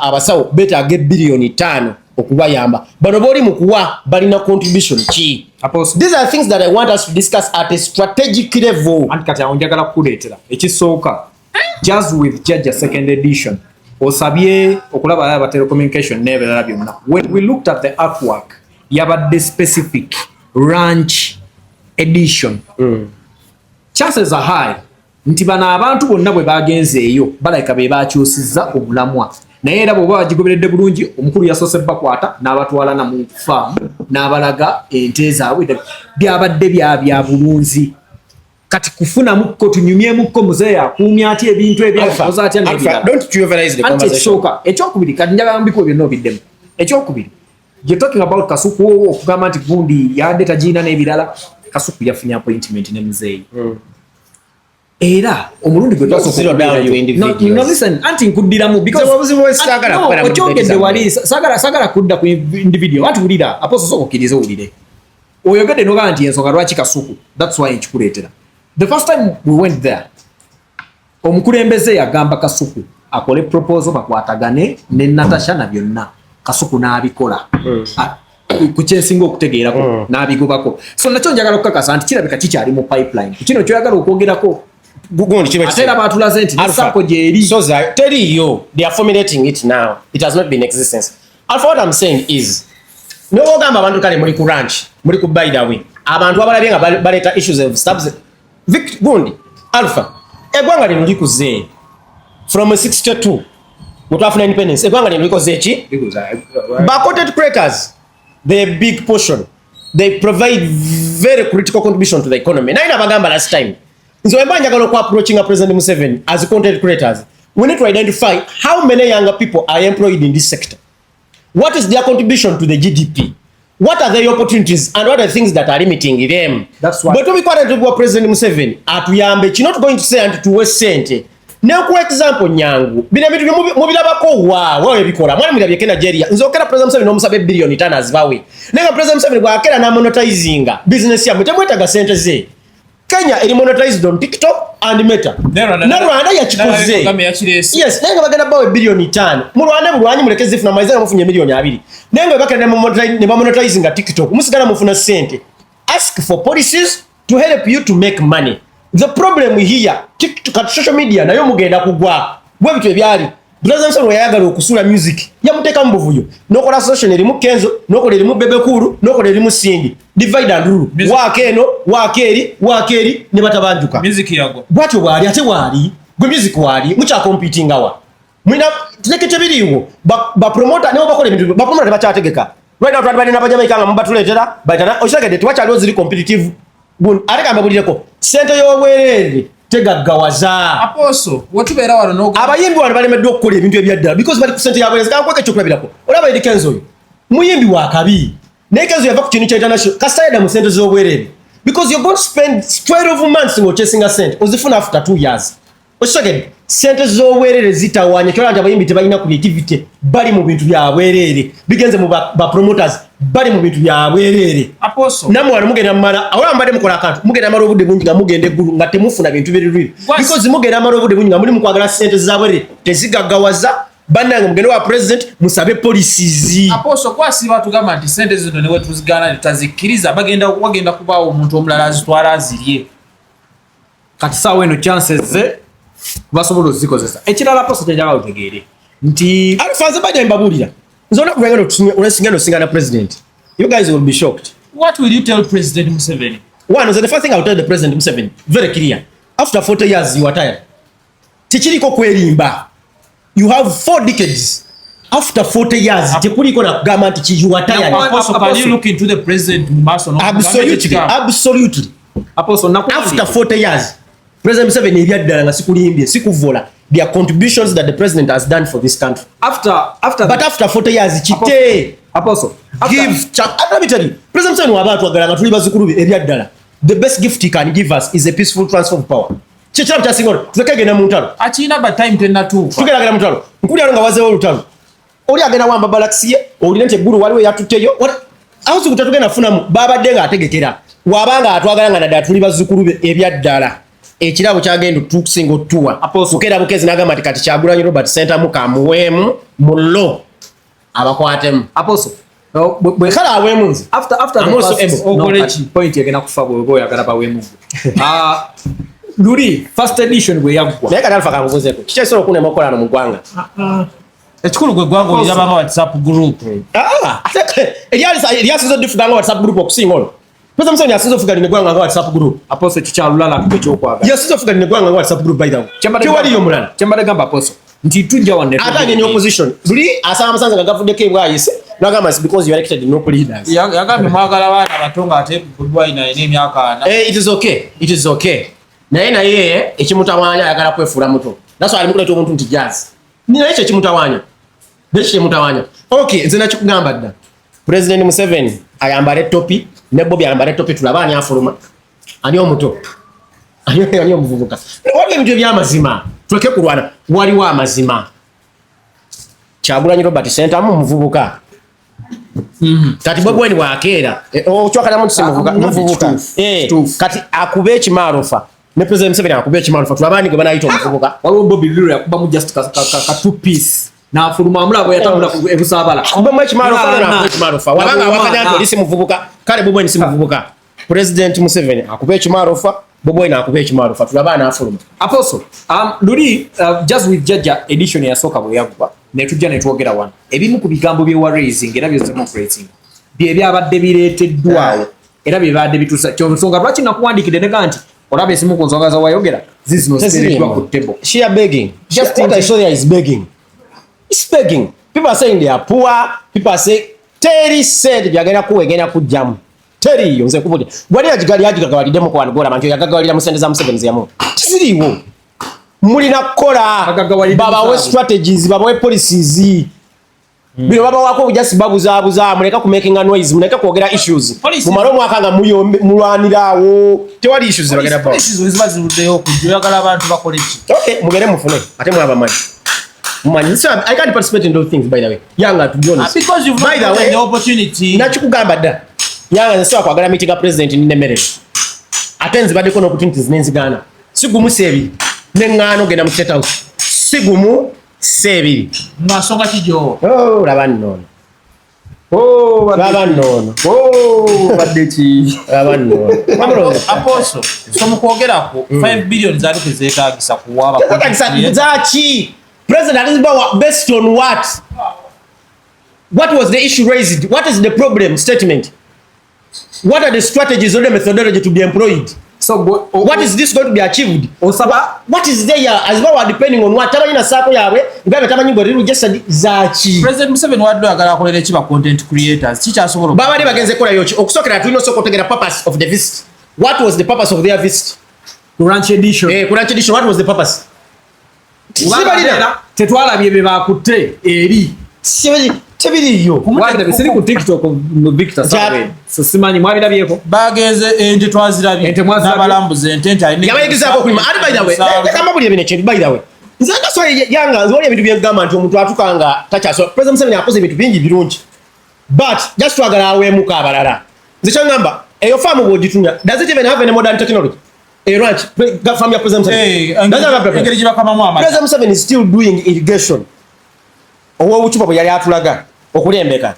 abasawo beta ge billion 5 okubayamba bano boli mukuwa balina contribution ki. These are things that I want us to discuss at a strategic level. And kati onjagala kuletera ekisooka just with Jajja second edition osabye okulaba aba telecommunication nebelala byonna. When we looked at the artwork yabadde specific ranch edition, chances are high nti bana abantu bonna bwe bagenze eyo balayika be bakyusiza obulamwa. Naye era bw'oba bagigoberedde bulungi omukulu yasoose bakwata n'abatwala na mu farm n'abalaga ente zaabwe byabadde bya bulunzi. Kati kufuna mukko tunyumyemukko muzeeyi akuumya atya ebintu ebyakoza atya n'ebirala. Don't trivialize the conversation. Ekyokubiri kati njagala mbiko byonna obiddemu. Ekyokubiri you're talking about Kasuku okugamba nti gundi yadde tagiina n'ebirala. Kasuku yafunye appointment ne muzeeyi. Era omulundi gwe no listen anti nkuddiramu because okyogedde wali sagala kudda ku individual atuwulira aposo soko kirize owulire oyogedde nogaa nti ensonga lwaki Kasuku. That's why nkikuleetera. The first time we went there omukulembeze yagamba Kasuku akole proposal bakwatagane ne Natasha na byonna. Kasuku n'abikola ku kyensinga okutegeerako n'abigobako. So nakyo njagala okukakasa nti kirabika kikyali mu pipeline. Kino kyoyagala okwogerako Gugundi chiba atera batulaze nti sako gyeri. So teri yo they are formulating it now. It has not been in existence. Alpha, what I'm saying is no ogamba abantu kale muri ku ranch muri ku by the way abantu abalabye nga baleta issues of subs Vic Gundi Alpha egwanga lino likuze from 62 mutafuna independence egwanga lino likoze ki ba content creators they a big portion they provide very critical contribution to the economy. Na ina bagamba last time so njagala ku approaching a President Museveni as content creators, we need to identify how many younger people are employed in this sector. What is their contribution to the GDP? What are the opportunities and what are the things that are limiting them? That's why. But we quite to President Museveni atuyambe chi not going to say and to waste sente. Now for example nyangu bina bitu mubilabako wa ebikola mwali mulabye ke Nigeria nzokera President Museveni nomusabe billion 5 azibawe. Nenga President Museveni bwa akera na monetizing business ya mutemwetaga sente ze. Kenya eri monetized on TikTok and Meta. Na Rwanda yakikuze. Yes, nenga bagenda bawe billion 5. Mu Rwanda bulwanyi mulekeze funa maiza mufunye million 2. Nenga bakenda ne monetizing ga TikTok. Musigala mufuna sente. Ask for policies to help you to make money. The problem here, TikTok social media nayo mugenda kugwa. Bwe bitu ebyali. President Museveni yayagala okusula music. Yamuteka mbuvuyo. Nokola social erimu Kenzo, nokola erimu Bebekuru, nokola erimu Sindi. Divide and rule. Wakeno, wakeri ne batabanjuka. Music yago. Bwatyo bwali ate wali, gwe music wali, mucha competing awa. Mwina tulekete biriwo. Ba promoter ne bakola ebintu, ba promoter bachategeka. Right now twali na bajama ikanga mbatuletera, batana oshagede twachali ozili competitive. Gun areka mbabulireko. Sente y'obwerere tegaggawaza. Aposo, watubeera wano no. Abayimbi wano balemeddwa okukola ebintu ebyaddala because bali ku sente y'obwerere. Kankweke kyokulabirako. Olaba eri Kenzo oyo. Muyimbi wa kabi. Nekezo yava ku kintu kya international kasayida mu sente z'obwerere because you're going to spend 12 months chasing a cent ozifuna after 2 years. Oshagede sente z'obwerere zitawanya kyola nti abayimbi tebalina creativity bali mu bintu bya bwerere bigenze mu ba promoters bali mu bintu bya bwerere. Aposo namwe wano mugenda mala awala mbade mukola akantu mugenda mala obudde bungi nga mugende gulu nga temufuna bintu biri because mugenda mala obudde bungi nga muli mu kwagala sente za bwerere tezigaggawaza. Bananga mugendo wa president musabe policies. Aposo kwa siba tugamba nti sente zino newe tuzigana tazikiriza wagenda kubawo omuntu omulala azitwala azirye. kati sawa eno chances ze basobola ozikozesa ekirala poso kyajala otegeere nti alifanze baje mbabulira nzona kuvengano unasinga no singa na president. You guys will be shocked. What will you tell President Museveni? One, so the first thing I will tell the President Museveni, very clear. After 40 years, you are tired. Tichiriko kwerimba. You have 4 decades. After 40 years, tichiriko na government you are tired. Apostle, can you look into the President Mumaso? Absolutely. Absolutely. Apostle, after 40 years, President Museveni yaddala nga sikulimbye sikuvola their contributions that the president has done for this country. After 40 years, chite. Apostle, let me tell you, President Museveni wabatu agalanga tuli bazukulu be ebyaddala. The best gift he can give us is a peaceful transfer of power. Chichira cha singolo, tukagenda mu ntalo. Achina ba time tena tu. Tukagenda mu ntalo. Nkuli alonga waze olutalo. Oli agenda wamba balaxiye, oli nte guru waliwe yatuteyo. Awusu kutatugenda funamu baba denga ategekera. Wabanga atwagalanga nadda tuli bazukulu be ebyaddala. Ekirabo kyagenda tukusinga otuwa. Apostle, kera bukezi nagamba kati Kyagulanyi Robert Center mukamuwemu mullo abakwatemu. Apostle, bwe kala awemunzi after the point yagenda kufa bwe yagala bawemu. Luri first edition bwe yagwa. Naye kati alfa kamukozeko. Kikyesolo kunema okolano mu ggwanga. Ekikulu gwe gwango olirabanga WhatsApp group. Eliasizo difuganga WhatsApp group okusinga olwo. Pesa Museveni asizo fugali ne gwanga nga WhatsApp group. Apostle kikyalulala kyokwaga. Yasizo fugali ne gwanga nga WhatsApp group by the way. Kiwali yo mulala. Kyambale gamba Apostle. Nti tujja wanne. Ata nyenye opposition. Luli asama musanze nga gavuddeko ebwayise. Nagamba because you are elected no leaders. Yagambe mwagala baana batonga ate kudwa ina emyaka 4. It is okay. It is okay. Naye ekimutawanya ayagala kwefuula muto. That's why alimukuleta omuntu nti jazz. Nina ekyo ekimutawanya. Ekimutawanya. Okay, nze nakikugamba dda. President Museveni ayambale topi, ne Bobby ayambale topi tulaba ani afuluma. Ani omuto. Ani omuvubuka. Waliwo ebintu eby'amazima. Tuleke kulwana. Waliwo amazima. Kyagulanyi Robert Center mu muvubuka. Kati Bobi Wine bwakeera. Okyokana muntu si muvubuka. Kati akube ekimaalofa. Ne President Museveni akube ekimaalofa. Tulaba ni gwe banayita omuvubuka. Waliwo Bobby Wine yakuba mu just ka 2 piece. Na fuluma amulabo yatambula ebusabala. Kuba mu ekimaalofa na ekimaalofa. Wabanga wakanya nti oli si muvubuka. Kale Bobi Wine si muvubuka. President Museveni akube ekimaalofa. Bobi Wine akube ekimaalofa. Tulaba n'afuluma. Apostle, Luri just with Jajja edition ya soka bwe yagwa. Netujja netwogera wano. Ebimu ku bigambo bye wa raising era bye democracy. Bye byabadde bireeteddwawo era bye badde bitusa. Kyonsonga lwaki nakuwandiikidde ne ganti olabe esimu ku nsonga za wayogera. Zino zireeteddwa ku table. She are begging. Just what I saw there is begging. It's begging. People are saying they are poor. People are saying Terry said byagenda kuwegenda kujjamu. Terry yonze kubudde. Gwali yagigagawaliddemu kwano gola manjo yagagawalira mu sente za Museveni ziyamu. Tisiriwo. Mulina kola baba we strategies baba we policies bino baba wako ujasi babuza muleka ku making a noise muleka kwogera issues mu maro mwaka nga mulwanirawo tewali issues bagenda ba issues ezibazirudeyo kujyagala abantu bakole ki. Okay mugere mufune ate mwaba manyi so I can't participate in those things by the way yanga to be honest because you've not got the opportunity nachikugamba dda yanga nso kwagala meeting ga president ni nemerere atenzi badde kono opportunities nenzigana sigumu sebi nengano genda mu State House sigumu sebi masonga kijo labanno baddechi labanno Apostle so mukogerako 5 billion zali kezetaagisa kuwaba zachi president is based on what was the issue raised, what is the problem statement, what are the strategies or the methodology to be employed. So what is this going to be achieved? Osaba what is there as well depending on what tabanyi na sako yawe ngabe tabanyi ngo riru just zachi. President Museveni waddo agala akolera kiba content creators chicha asobola baba ne bagenze kola yochi okusokera tulino soko tegera purpose of the visit. What was the purpose of their visit? Ranch edition. Ranch edition, what was the purpose? Sibalina tetwalabye be bakutte eri tebiriyo wanda bisiri ku TikTok mu Victor Sabe so simanyi mwabirabyeko bagenze ente twazirabye n'abalambuze ente ayine yabayigizaako kulima ali by the way kama buli ebintu by the way nzanga so yanga nzoli ebintu byegamba nti omuntu atukanga tachaso President Museveni akoze ebintu bingi birungi but just twagala awemuka abalala nzicho ngamba eyo farm bwogitunya does it even have any modern technology ranch farm ya President Museveni President Museveni is still doing irrigation owo uchupa bwe yali atulaga okulembeka.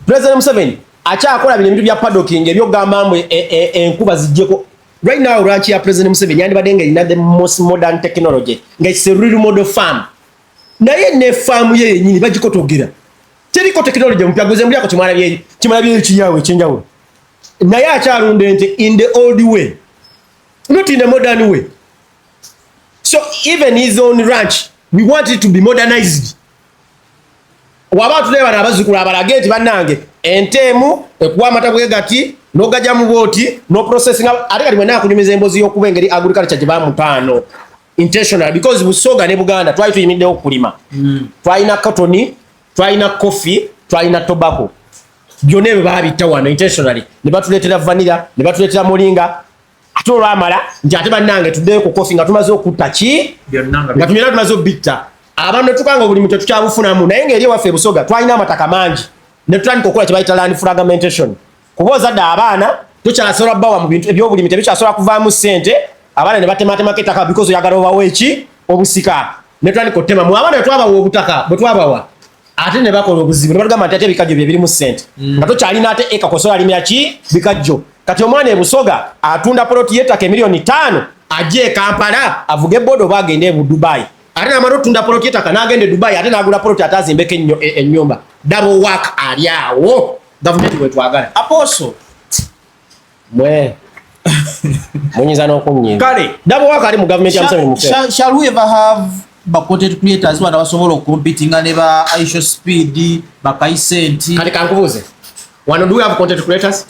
President Museveni akyakola bintu bya paddocking ebyo gamba mwe enkuba zijjeko right now ranch ya President Museveni yandibadde nga erina the most modern technology nga it's a real model farm naye ne farm ye yenyini bagikotogera teriko technology mpya gozembya ko kimala bye ekiyawe ekyenjawulo naye akyalunda ente in the old way not in the modern way. So even his own ranch we want it to be modernized. Wabatu leba nabazukulu abalage enti bannange entemu ekuwa amata bwegati n'ogajja mu booti no processing ate kati mwena akunyumiza embozi y'okuba engeri agriculture gye bamutaano intentional because Busoga ne Buganda twali tuyimiddewo okulima twalina cotton twalina coffee twalina tobacco byonna ebyo baabitta wano intentionally ne batuleetera vanilla ne batuleetera moringa ate olwamala nti ate bannange tuddeyo ku coffee nga tumaze okutta ki nga tumyera tumaze obitta abantu tukanga obulimu tetukyabufunamu naye ngeri ewaffe Busoga twalina amataka mangi ne tutandika okukola kye bayita land fragmentation kuba ozadde abaana tukyasobola bbawa mu bintu ebyobulimi tebikyasobola kuvaamu ssente abaana ne batematemako ettaka because oyagala obawa eki obusika ne tutandika ottema mu abaana twabawa obutaka bwe twabawa ate ne bakola obuzibu ne batugamba nti ate ebikajjo bye birimu ssente nga tokyalina ate eka kosobola alimira ki bikajjo kati omwana e Busoga atunda poloti y'ettaka emiliyoni 5 ajje e Kampala avuge bodo oba agende e Dubai ate namala otunda poloti y'ettaka n'agenda e Dubai ate n'agula poloti ate azimbeko ennyumba double work ali awo gavumenti bwetwagala Apostle mwe munyiza n'okunyiza kale double work ali mu gavumenti ya Museveni Museveni. Shall we ever have ba content creators who basobola okumpitinga ne ba Aisha Speed ba Kaisenti kale kankubuuze wano do we have content creators?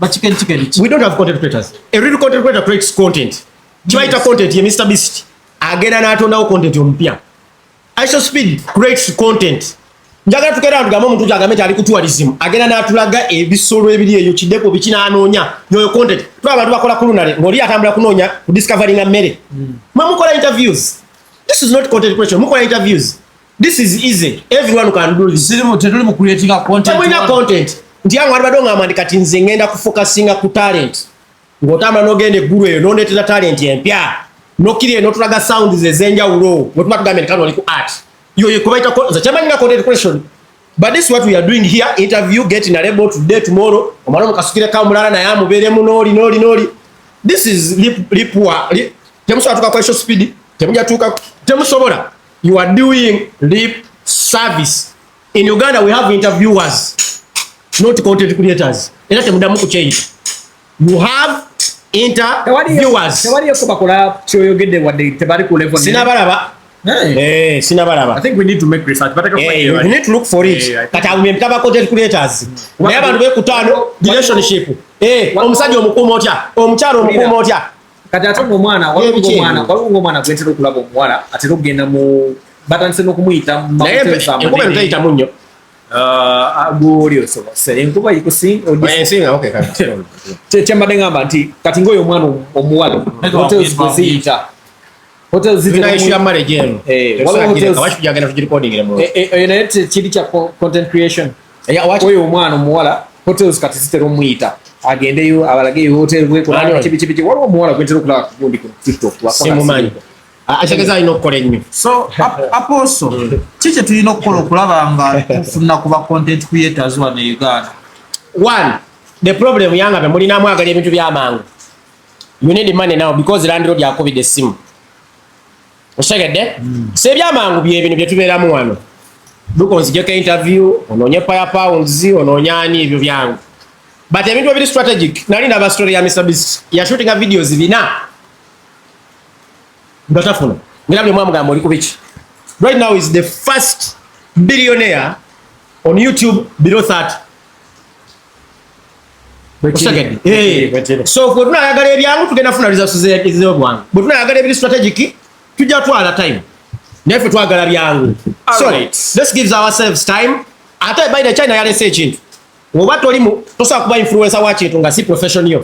ba chicken We don't have content creators. A real content creator creates content. Chibaita content ye Mr Beast agenda n'atondawo content omupya. Aisha Speed creates content. Njagala tukera ndugamba omuntu kyagamba nti ali ku tourism agenda n'atulaga ebisolo ebiri eyo kidepo bikinanoonya yoyo content twa abantu bakola kulunale ng'oli atambula kunoonya ku discovering mmere mukola interviews. This is not content creation. Mukola interviews. This is easy. Everyone can do this. Tetuli mu creating a content. Tamwina content. Ndi yangu alibado ng'amandi kati nze ngenda kufocusinga ku talent. Ng'otambula n'ogenda eggulu eyo n'ondeetera talent empya. N'okkiri eno tulaga sounds ez'enjawulo. Bwe tuba tugambye kano oli ku art. Yo kubaita nze kyamanyinga content creation. But this is what we are doing here. Interview, get Nalebo today, tomorrow. Omwana mukasukire ka mulala naye amubeeremu n'oli. This is lipwa. Temusobola tuka kwa Speed. Temusobola. You are doing lip service. In Uganda we have interviewers, not content creators. Era temudamu kuchange. You have interviewers. Tewali yakobakola kyoyogedde wadde tebali ku level. Sinabalaba. Sinabalaba. I think we need to make research. But we need to look for it. Kati abumemtaba content creators. Naye abantu bekutaano relationship. Omusajja omukuuma otya? Omukyalo omukuuma otya? Kati ate ng'omwana gwentera okulaba omuwala atera okugenda mu batandise n'okumuyita enkuba eno tayita munnyo gwoli osobose enkuba ikusinga kyembadde ngamba nti kati ng'oyo omwana omuwala hotels gweziyita eyo naye kiri kya content creation oyo omwana omuwala hotels kati zitera omuyita agendeyo abalageyo hotel bwekibiki waliwo omuwala gwentera okulaba kugundi ku TikTok simumanyi ategeza alina okukola ennyo. So Apostle kiki tulina okukola okulaba nga tufuna kuba content creators wano e Uganda? One, the problem yanga be mulina mwagala ebintu by'amangu. You need money now because landlord yakubidde essimu. Oshegedde? Se by'amangu bye bino bye tubeeramu wano. Dukonzijeko interview, onoonye pounds, onoonyani ebyo byangu. But ebintu ebiri strategic. Nali ndaba story ya Mr Beast ya shooting videos bina. Ndatafuna. Ngirabye mwamugamba oli kubiki. Right now is the first billionaire on YouTube below 30. So bwe tunayagala ebyangu tugenda funa results z'obwangu. Bwe tunayagala ebiri strategic tujja twala time. Nefe twagala byangu. So let's give ourselves time. Ate by the China yalese ekintu. Woba tolimu tosobola kuba influencer wa kintu nga si professional.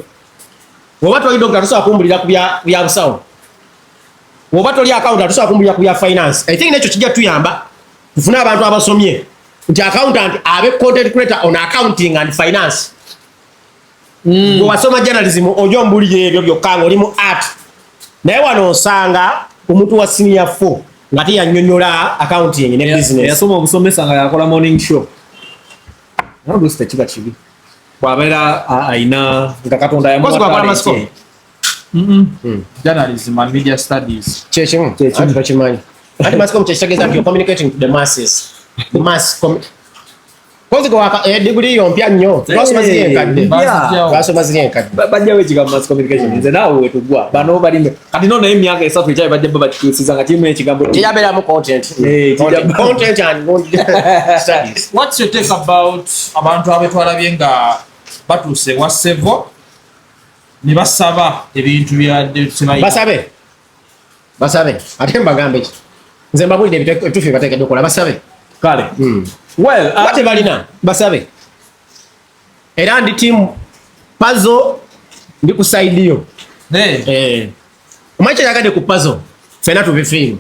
Woba toli doctor tosobola kumbulira ku bya busawo. Woba toli accountant tosobola kumbulira ku bya finance. I think nekyo kijja tuyamba tufuna abantu abasomye nti accountant abe content creator on accounting and finance. Wasoma journalism ojo mbulire ebyo byokka oli mu art. Naye wano osanga omuntu wa senior 4 ngati yannyonnyola accounting ne business. Yasoma obusomesa nga yakola morning show. Nalo kiba kibi. Bw'abeera ayina nga Katonda yamuwa. Journalism and media studies. Chechimu. Chechimu. Ati masiko mcheshageza ndio communicating to the masses. The mass Kozi kwa degree yompya nnyo. Twasoma zyenkadde. Twasoma zyenkadde. Bajja wekiga mass communication. Nze naawe wetugwa. Bano bali kati nona emyaka esatu ekyayi bajja bakituusiza nga timu ekigambo. Tiyaberamu content. Content and studies. What's your take about abantu abetwalabye nga batuuse wa sevo ne basaba ebintu byadde simanyi. Basabe. Ate mbagambe ki? Nze mbabulidde ebituufu bateekeddwa okukola basabe. Kale. Well, ate balina basabe. Era ndi team puzzle ndi ku side yo. Omanyi yagadde ku puzzle. Fena tubifiimu.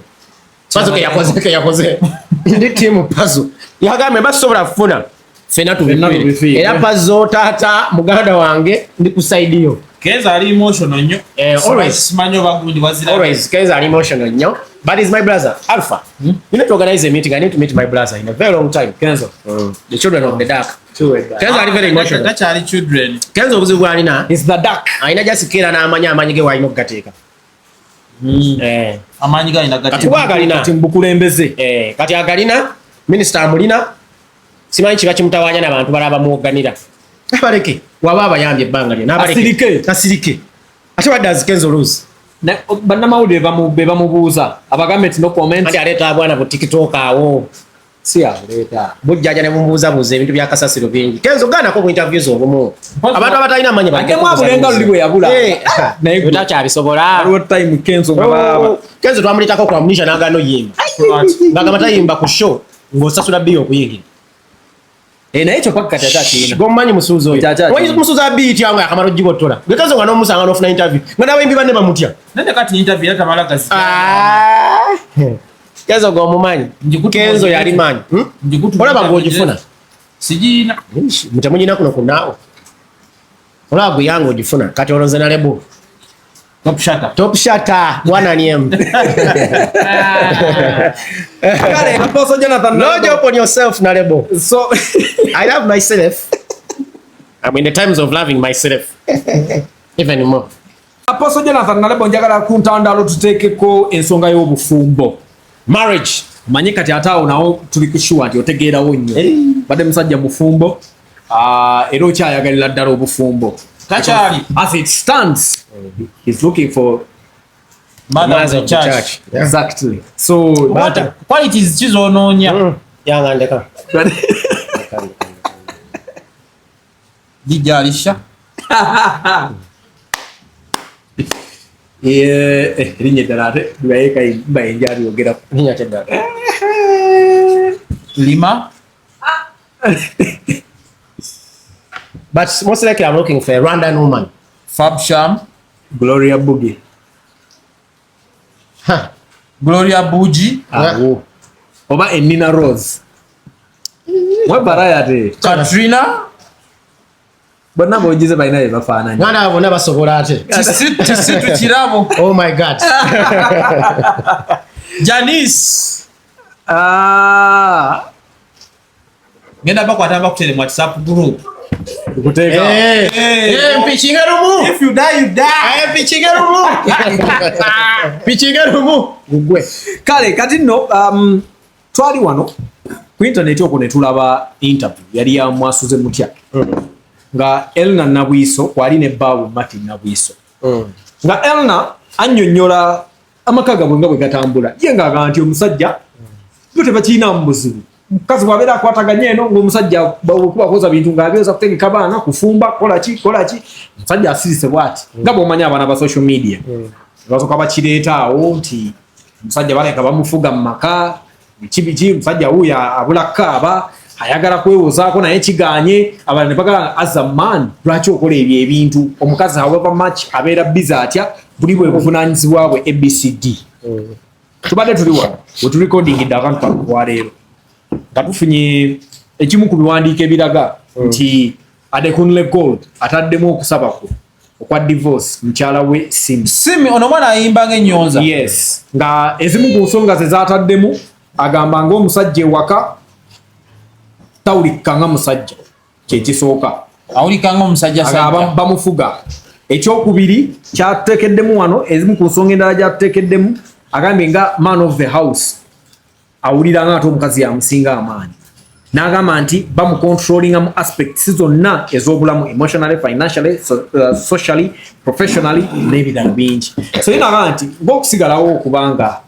Puzzle ke yakoze. Ndi team puzzle. Yagambe basobola kufuna. Fena tubifiimu. Era puzzle tata muganda wange ndi ku side yo. Kenza ali emotional nnyo. Always. Simanyi bagundi wazira. Always. Kenza ali emotional nnyo. But he's my brother, Alpha. You need to organize a meeting. I need to meet my brother in a very long time. Kenzo. The children of the dark. Kenzo are very emotional. That's our children. Kenzo buzibu alina. It's the dark. Aina just kira na amanyi ge walina okugateeka. Amanyi ga ina gateeka. Kati wagalina. Kati mbukulembeze. Kati agalina. Minister amulina. Simanyi kiba kimutawanya n'abantu balaba muoganira. Abaleke. Waba abayambye ebbanga lye. N'abaleke. Kasirike. Ate what does Kenzo lose? Bannamawulire bamubuuza abagambe no comment. Andi aleeta abwana ku TikTok awo. Si aleeta. Bujjaja ne mumubuuza ebintu bya kasasiro bingi. Kenzo ganako mu interviews obumu. Abantu abatalina amanyi bagenda abulenga luli bwe yabula. Naye utachabisobola. Aliwo time Kenzo ngababa. Kenzo twamulitako kwa munisha nagano yimba. Ngagamba tayimba ku show ng'osasula biyo okuyingira. Naye ekyo paka tata kina. Gomanyi musuuzo oyo. Wanyi musuuza biiti yangu akamaro jibotola. Gekazo nga n'omusanga n'ofuna interview. Nga nabayimbi banne bamutya. Nende kati interview yata mala gazi. Kenzo go mumanyi. Kenzo yali manyi. Olaba ng'ogifuna. Sijina. Mutemujina kuno kunaawo. Olaba gwe yango ogifuna. Kati olonze Nalebo. Top shutter. Bwana niem. Kale, Apostle Jonathan. No joke on yourself, Nalebo. So, I love myself. I'm in the times of loving myself. Even more. Apostle Jonathan Nalebo njagala kuntandalo tuteekeko ensonga y'obufumbo. Marriage. Manyi kati ataawo nawo tuli kushuwa nti otegeerawo nnyo. Badde musajja mufumbo. Era okyayagalira ddala obufumbo. Kachali. As it stands, he's looking for mothers of the church. Yeah. Exactly. So, what qualities chizononya? Yanga ndeka. Dijalisha. Rinye darate. Duwaeka imba injari yogera. Rinya chedara. Lima. But most likely I'm looking for a Rwandan woman. Fabsham. Gloria Bugi. Gloria Buji. Oba Enina Rose. Mwe baraya te. Katrina. Bonna bojize baina ye bafaananyi. Mwana abo nabasobola ate. Tisitu kirabo. Oh my God. Janice. Ngenda bakwata bakutere mu WhatsApp group. Kuteka. Mpichinga rumu. If you die, you die. Mpichinga rumu. Mpichinga rumu. Gugwe. Kale kati no twali wano ku internet okwo ne tulaba interview yali ya mwasuze mutya. Nga Elna Nabwiso kwali ne Babu Martin Nabwiso. Nga Elna annyonnyola amakaga bwe nga bwe gatambula. Ye ng'agamba nti omusajja yote bakina mbuzibu. Mukazi wabera akwataganye eno ng'omusajja bw'okuba koza bintu ng'abyeza kutegeka baana kufumba kola ki. Omusajja asirise bw'ati. Nga bw'omanyi abaana ba social media. Basoka bakireeta awo nti omusajja baleka bamufuga mu maka. Biki omusajja wuyo abula kaaba. Ayagala kwewozaako naye kiganye abalala ne bagala as a man lwaki okola ebyo ebintu omukazi however much abeera busy atya buli bwe buvunaanyizibwa bwe ABCD. Tubadde tuli wano we tulikodingidde akantu kakuwa leero nga tufunye ekimu ku biwandiiko ebiraga nti Adekunle Gold ataddemu okusaba kwe okwa divorce mukyala we Simi ono mwana ayimba ng'ennyonza. Yes, nga ezimu ku nsonga ze zaataddemu agamba ng'omusajja ewaka tawulikanga musajja kyekisooka awulikanga omusajja bamufuga Ekyokubiri kyatutekeddemu wano ezimu ku nsonga endala gyatutekeddemu agambye nga man of the house awulira nga ate omukazi yamusinga amaanyi n'agamba nti bamucontrollinga mu aspects zonna ez'obulamu emotionally, financially, socially, professionally n'ebirala bingi. So agamba nti ng'okusigalawo okubanga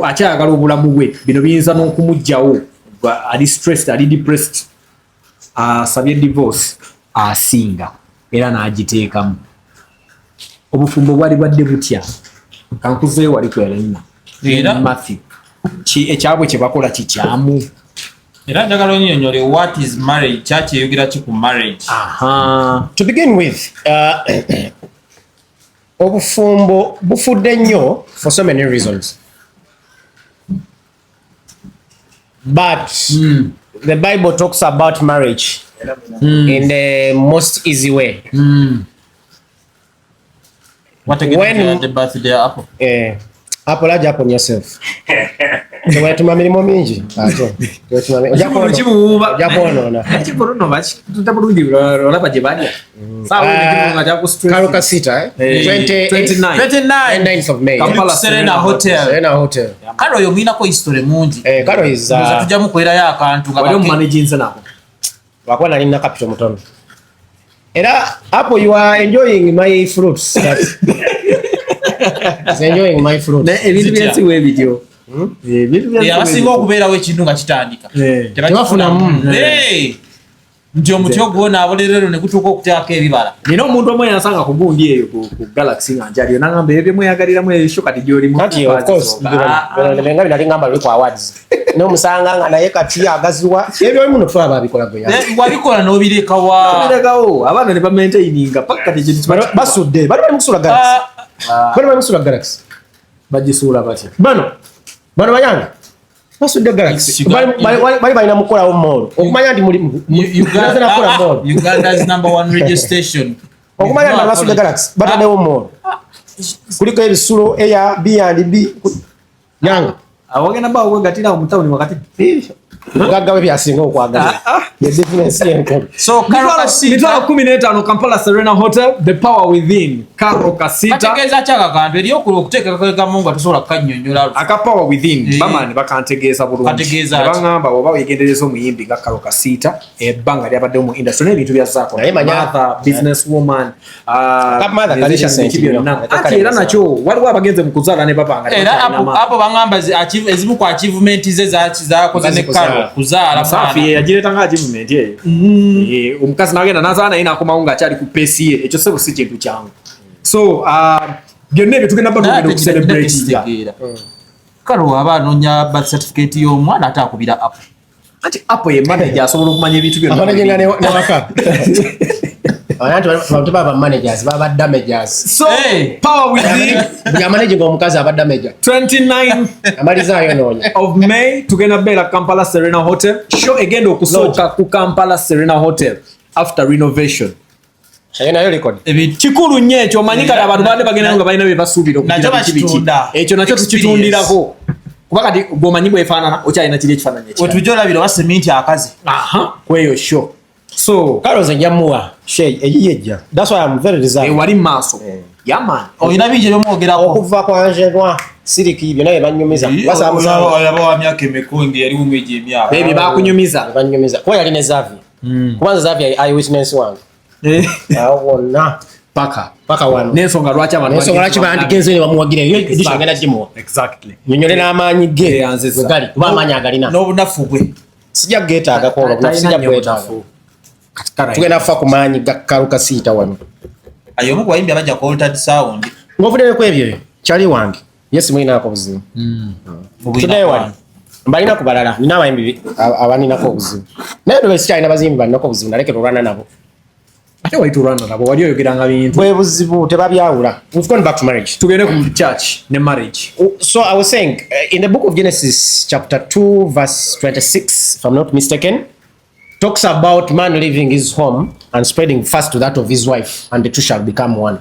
akyayagala obulamu bwe bino biyinza n'okumugjawo ali stressed, ali depressed, asabye divorce asinga era n'agiteekamu. Obufumbo bwali bwadde butya kankuzeeyo wali kwerina Matthew ekyabwe kye bakola kikyamu. Era njagala onyonyole what is marriage, kyaki eyogera ki ku marriage. To begin with, obufumbo bufudde nnyo for so many reasons, but the Bible talks about marriage in the most easy way. What again the birthday apple? Apple aja upon yourself. Wetuma milimo mingi ato wetuma Karuka sita 29th of May Serena Hotel. Karo yo mwina ko history mungi. Karo is tujja mukwera ya akantu wali managing nako wakwana nina capital mutono. Era hapo you are enjoying my fruits. Enjoying my fruits. Ebintu byensi we video. Abasinga okubeerawo ekintu nga kitandika tebafunamu nti omuti ogwona abolerero ne gutuuka okuteekako ebibala. Nina omuntu omwe yansanga ku gundi eyo ku Galaxy nga njaliyo n'agamba ebyo mweyagaliramu ebyo kati gy'olimu. Kati of course nga binali ngamba luli ku awards n'omusanga nga naye kati agaziwa ebyo muno tuba babikola bwe wabikola n'obirekawo abaana ne bamaintaininga paka kati ekintu basudde bali bali mukusula Galaxy bali bali mukusula Galaxy bagisuula batya bano bayange basudde Galaxy bali balina mukolawo mall okumanya nti Uganda's #1 radio station okumanya nti basudde Galaxy bataddewo mall kuliko ebisulo eya B&B nyanga awagenda bawo gatira omutawuni wakati gaggawe byasinga okwagala ye difference yenkolo. So Karuka Sita 15 Kampala Serena Hotel, the power within. Karuka Sita kategeeza kyaka kantu eri okuteeka kaka mungu tusobola kanyonyola aka power within bamani bakantegeeza bulungi bangamba oba wegendereza omuyimbi nga Karuka Sita ebbanga lyabadde mu industry n'ebintu bya zaako mother business woman ati era nakyo waliwo abagenze mu kuzaala ne babanga era apo bangamba ezimu ku achievement ze zakoze ne Karo kuzaala safi yagireta nga achievement ye omukazi nagenda nazaala naye nakomawo nga akyali ku pace ye ekyo sebo si kintu kyangu. So byonna ebyo tugenda bado okucelebrate Karo aba anoonya birth certificate y'omwana ate akubira apo anti apo ye manager asobola okumanya ebintu byonna amanager newaka abantu baba managers baba damagers. So power within buli amanager ng'omukazi aba damager 29 amalizaayo noonya of May tugenda bera Kampala Serena Hotel show egenda okusooka ku Kampala Serena Hotel after renovation. Nayo record kikulu nnyo ekyo omanyi kati abantu badde bagenda nga balina bye basuubira okugira biki ekyo nakyo tukitundirako kuba kati gwomanyi bwefaanana okyalina kiri ekifaananyi ekyo wetujja olabira wa seminti akazi kweyo show. So Karo nze njamuwa shay eyiyejja that's why I'm very reserved wali maaso yaman oyina bingi byomwogerako okuva kwa Angelwa siriki byonna banyumiza yaba wa myaka emekonge yali mu mweji emyaka ebyo bakunyumiza kuba yali ne Zavi kubanza Zavi eyewitness wange awona paka wano n'ensonga lwaki bandigenze ne bamuwagira eyo edition ngenda gimuwa nyonyole n'amaanyi ge gali kuba amaanyi agalina n'obunafu bwe sijja geetaagako obunafu sijja bwetaaga tugenda kufa ku maanyi ga Karuka Sita wano ayo omu ku bayimbi abajja ku altered sound ng'ovuddeyo ebyo kyali wange yesi mulinaako obuzibu tuddeyo wali mbalina ku balala nina abayimbi abaninako obuzibu naye ndo sikyalina bazimbi balinako obuzibu nalekera olwana nabo ate waiturwana nabo wali oyogeranga bintu bwe buzibu tebabyawula. We've gone back to marriage. Tugende ku church ne marriage. So I was saying in the book of Genesis chapter 2 verse 26 if I'm not mistaken talks about man leaving his home and spreading fast to that of his wife and the two shall become one.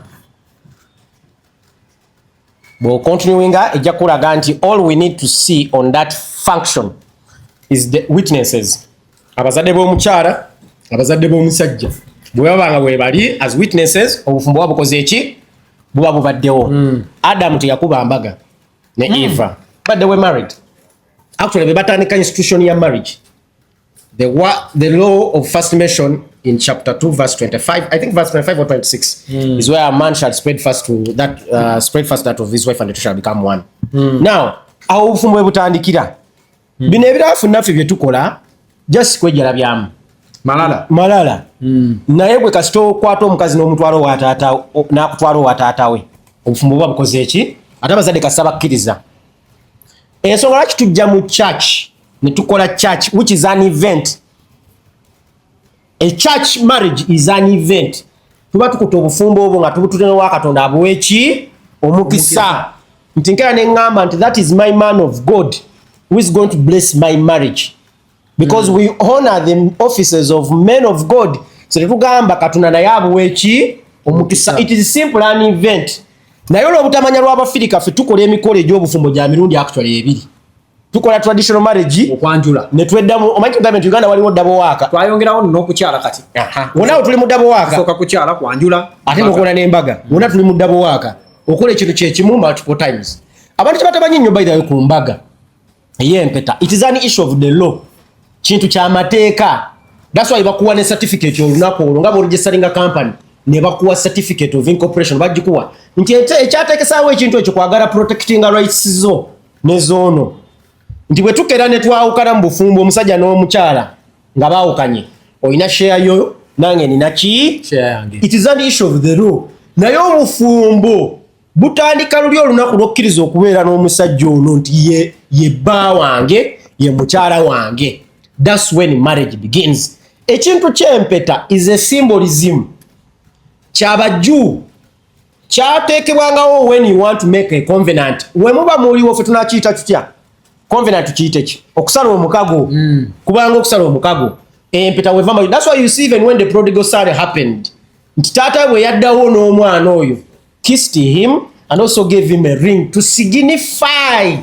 But continuing ejja kulaga nti all we need to see on that function is the witnesses. Abazadde b'omukyala, abazadde b'omusajja bwe babanga bwe bali as witnesses obufumbo bwabukoze eki buba bubaddewo. Adam teyakuba mbaga ne Eva but they were married. Actually they batandika institution ya marriage. The law of first mention in chapter 2 verse 25, I think verse 25 or 26 is where a man shall spread first that of his wife and the two shall become one. Now awo obufumbo bwe butandikira bino ebirafu naffe bye tukola just kwejjala byamu malala naye gwe kasita okwata omukazi n'omutwalo wa taata n'akutwalo wa taata we obufumbo buba bukoze eki ate abazadde kasita bakkiriza. Ensonga lwaki tujja mu church ne tukola church which is an event. A church marriage is an event. Tuba tukuta obufumbo obwo nga tubututene wa Katonda abweki omukisa nti nkera ne ngamba nti that is my man of God who is going to bless my marriage because we honor the offices of men of God. So tetugamba Katonda naye abweki omukisa. It is simple an event. Naye olw'obutamanya lw'Abafirika ffe tukola emikolo egy'obufumbo gya mirundi actually ebiri. Tukola traditional marriage okwanjula ne tweddamu omanyi government Uganda waliwo double waka twayongerawo n'okukyala kati wona tuli mu double waka soka kukyala kwanjula ate nokola n'embaga wona tuli mu double waka okola ekintu kyekimu multiple times. Abantu kyebatamanyi nnyo by the way ku mbaga ey'empeta it is an issue of the law kintu ky'amateeka. That's why bakuwa ne certificate olunaku olwo nga bw'oregisteringa company ne bakuwa certificate of incorporation bagikuwa nti ekyateekesaawo ekintu ekyo kwagala protecting rights zo ne zoono nti bwe tukera ne twawukana mu bufumbo omusajja n'omukyala nga baawukanye olina share yo nange nina ki share yange. It is an issue of the law. Naye obufumbo butandika luli olunaku lw'okkiriza okubeera n'omusajja ono nti ye bba wange ye mukyala wange. That's when marriage begins. Ekintu ky'empeta is a symbolism ky'Abajju kyateekebwangawo when you want to make a covenant. We muba muliwo ffe tunakiyita tutya covenant kiyite ki okusala omukago kubanga okusala omukago empeta wevamba. That's why you see even when the prodigal son happened nti taata bwe yaddawo n'omwana oyo kissed him and also gave him a ring to signify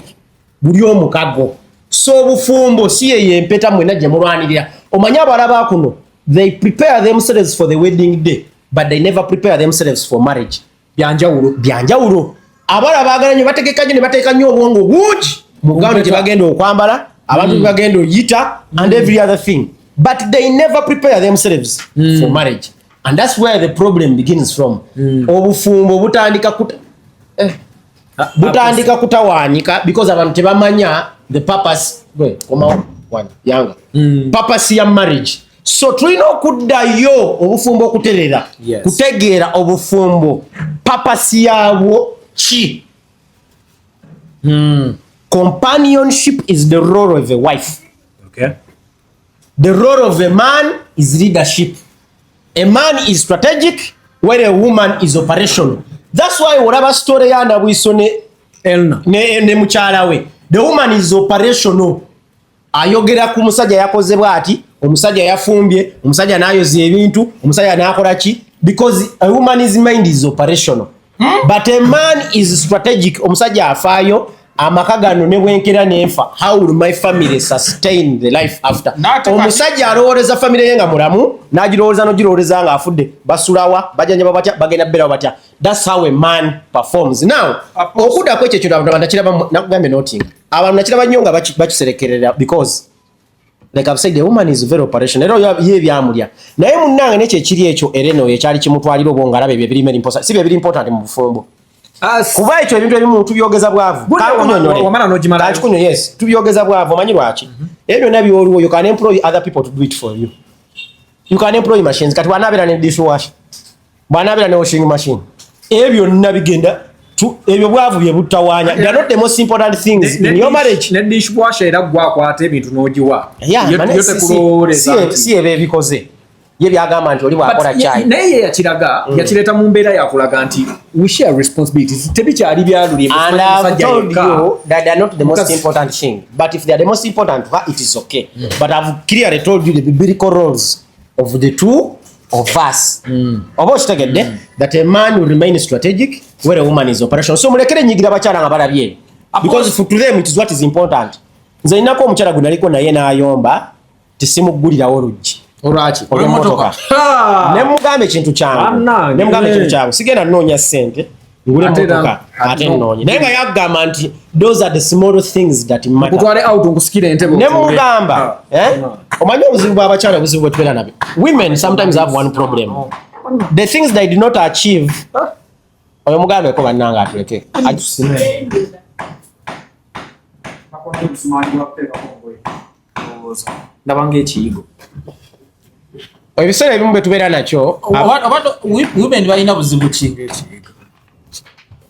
buli omukago. So obufumbo si ye empeta mwena gye mulwanirira. Omanyi abala bakuno they prepare themselves for the wedding day but they never prepare themselves for marriage. Byanjawulo abala baagala nnyo bategeka nnyo ne bateeka nnyo obwongo bungi mugano gye bagenda okwambala abantu gye bagenda oyita and every other thing but they never prepare themselves for marriage and that's where the problem begins from. Obufumbo butandika kutawanika because abantu tebamanya the purpose purpose ya marriage. So tulina okuddayo obufumbo okuterera kutegeera obufumbo purpose yaabwo ki. Companionship is the role of a wife. Okay. The role of a man is leadership. A man is strategic where a woman is operational. That's why whatever story ya Nabwiso ne mukyala we, the woman is operational. Ayogera ku musajja yakoze bwati, omusajja yafumbye, omusajja nayoza ebintu, omusajja nakola ki because a woman's mind is operational. But a man is strategic. Omusajja afaayo amakagano ne bwenkera nenfa. How will my family sustain the life after? Omusajja alowooleza family ye nga mulamu n'agirowooza n'ogirowooza nga afudde basulawa bajanjaba batya bagenda bbeerawo batya. That's how a man performs. Now okuddako ekyo kintu abantu nakiraba nakugambe noting abantu nakiraba nnyo nga bakiserekerera because like I've said the woman is very operational. Era ye byamulya naye munnange nekyo ekiri ekyo ereno ekyali kimutwalira obwo ngalabe ebyo ebiri important si bibiri important mu bufumbo. Kuba ekyo ebintu ebimu tubyogeza bwavu kankunyonyola yes tubyogeza bwavu omanyi lwaki ebyo nabyo oliwo you can employ other people to do it for you. You can employ machines kati wanaabira ne dishwasher bwanaabira ne washing machine ebyo nabigenda ebyo bwavu bye butawanya. They are not the most important things in your marriage. Ne dishwasher era gwakwata ebintu n'ogiwa si ebe bikoze ye byagamba nti oli bwakola chai naye yakiraga yakireta mu mbeera yakulaga nti we share responsibilities tebikyali byaluli and I've told you that they are not the most important thing but if they are the most important it is okay but I've clearly told you the biblical roles of the two of us obo chitegedde that a man will remain strategic where a woman is operational. So mulekere nyigira bakyala nga balabye because for to them it is what is important. Nze inako omukyala gunaliko naye n'ayomba tisimugulirawo oluggi olwaki olw'emmotoka ne mugambe ekintu kyangu sigenda nnoonya ssente ngule emmotoka ate nnoonye naye nga yagamba nti those are the small things that matter ne mugamba omanyi obuzibu bw'abakyala obuzibu bwe tubeera nabyo women sometimes have one problem the things they did not achieve oyo mugambeko bannanga atuleke ndabanga ekiyigo ebiseera ebimu bwe tubeera nakyo women balina buzibu kinga ekiyigo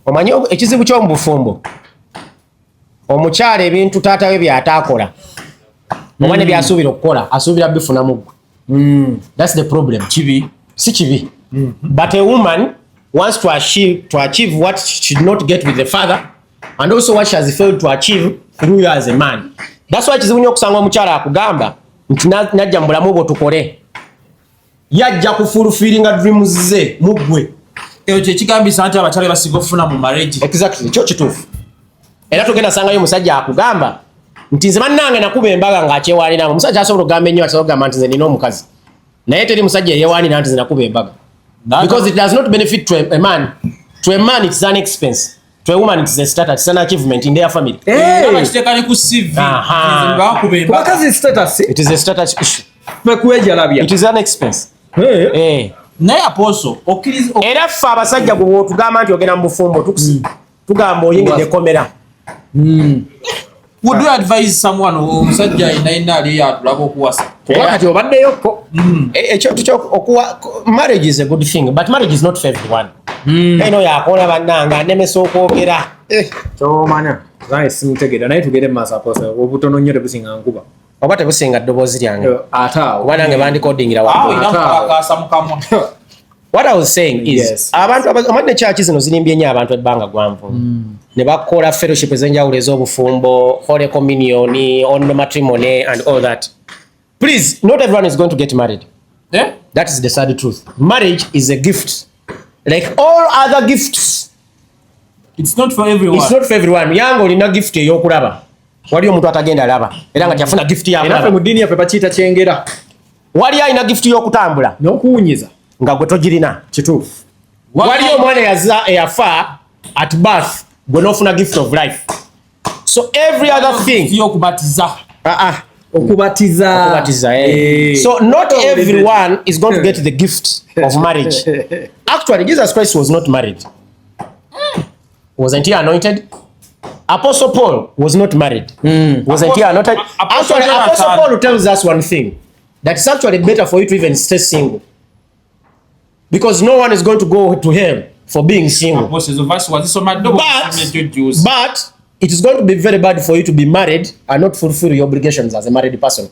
omanyi ekizibu ky'omu bufumbo omukyala ebintu taata we byataakola omwana byasuubira okukola asuubira bifunamu gwe that's the problem si kibi but a woman wants to achieve what she did not get with the father and also what she has failed to achieve through you as a man. That's why kizibu nnyo okusanga omukyala akugamba nti najja mu bulamu bwo tukole yajja kufulfiringa dreams ze mu ggwe eyo kyekigambisa nti abakyala basinga okufuna mu marriage. Exactly, kyo kituufu. Era tugenda sangayo omusajja akugamba nti nze bannange nakuba embaga ng'akyewaaliramu. Omusajja asobola okugamba ennyo asobola okugamba nti nze nina omukazi naye teri musajja eyeewaalira nti nze nakuba embaga because it does not benefit to a man. To a man it's an expense, to a woman it's a status, it's an achievement in their family. Abakitekane ku CV bakuba embaga status, it is a status issue, it is an expense. naye aposo era ffe abasajja gwe tugamba nti ogenda mu bufumbo tugamba oyingidde komera. Would you advise someone omusajja ina ali yatulaba okuwasa kati obaddeyoko marriage is a good thing but marriage is not for everyone. Eno yakola bannanga nemesa okwogera kyomanya naye simutegeera naye tugende maaso aposo obutono nnyo tebusinga nkuba oba tebusinga ddoboozi lyange kuba nange bandikodingira akasa mukamwa. What I was saying is abantu amadde church zino zinimbye nnyo abantu ebbanga gwanvu ne bakola fellowship ez'enjawulo ez'obufumbo, holy communion, on matrimony and all that. Please, not everyone is going to get married. That is the sad truth. Marriage is a gift like all other gifts. It's not for everyone. It's not for everyone. Yango olina gift ey'okulaba wali omuntu atagenda alaba era nga kyafuna gift y'akulaba. Era mu ddiini yaffe bakiyita kyengera. Wali alina gift y'okutambula n'okuwunyiza nga gwe togirina. Kituufu. Wali omwana eyafa at birth gwe n'ofuna gift of life. So every other thing y'okubatiza okubatiza so not everyone is going to get the gift of marriage. Actually Jesus Christ was not married. Wasn't he anointed? Apostle Paul was not married. Wasn't he anointed? Actually Apostle Paul tells us one thing, that it's actually better for you to even stay single because no one is going to go to hell for being single. But it is going to be very bad for you to be married and not fulfill your obligations as a married person.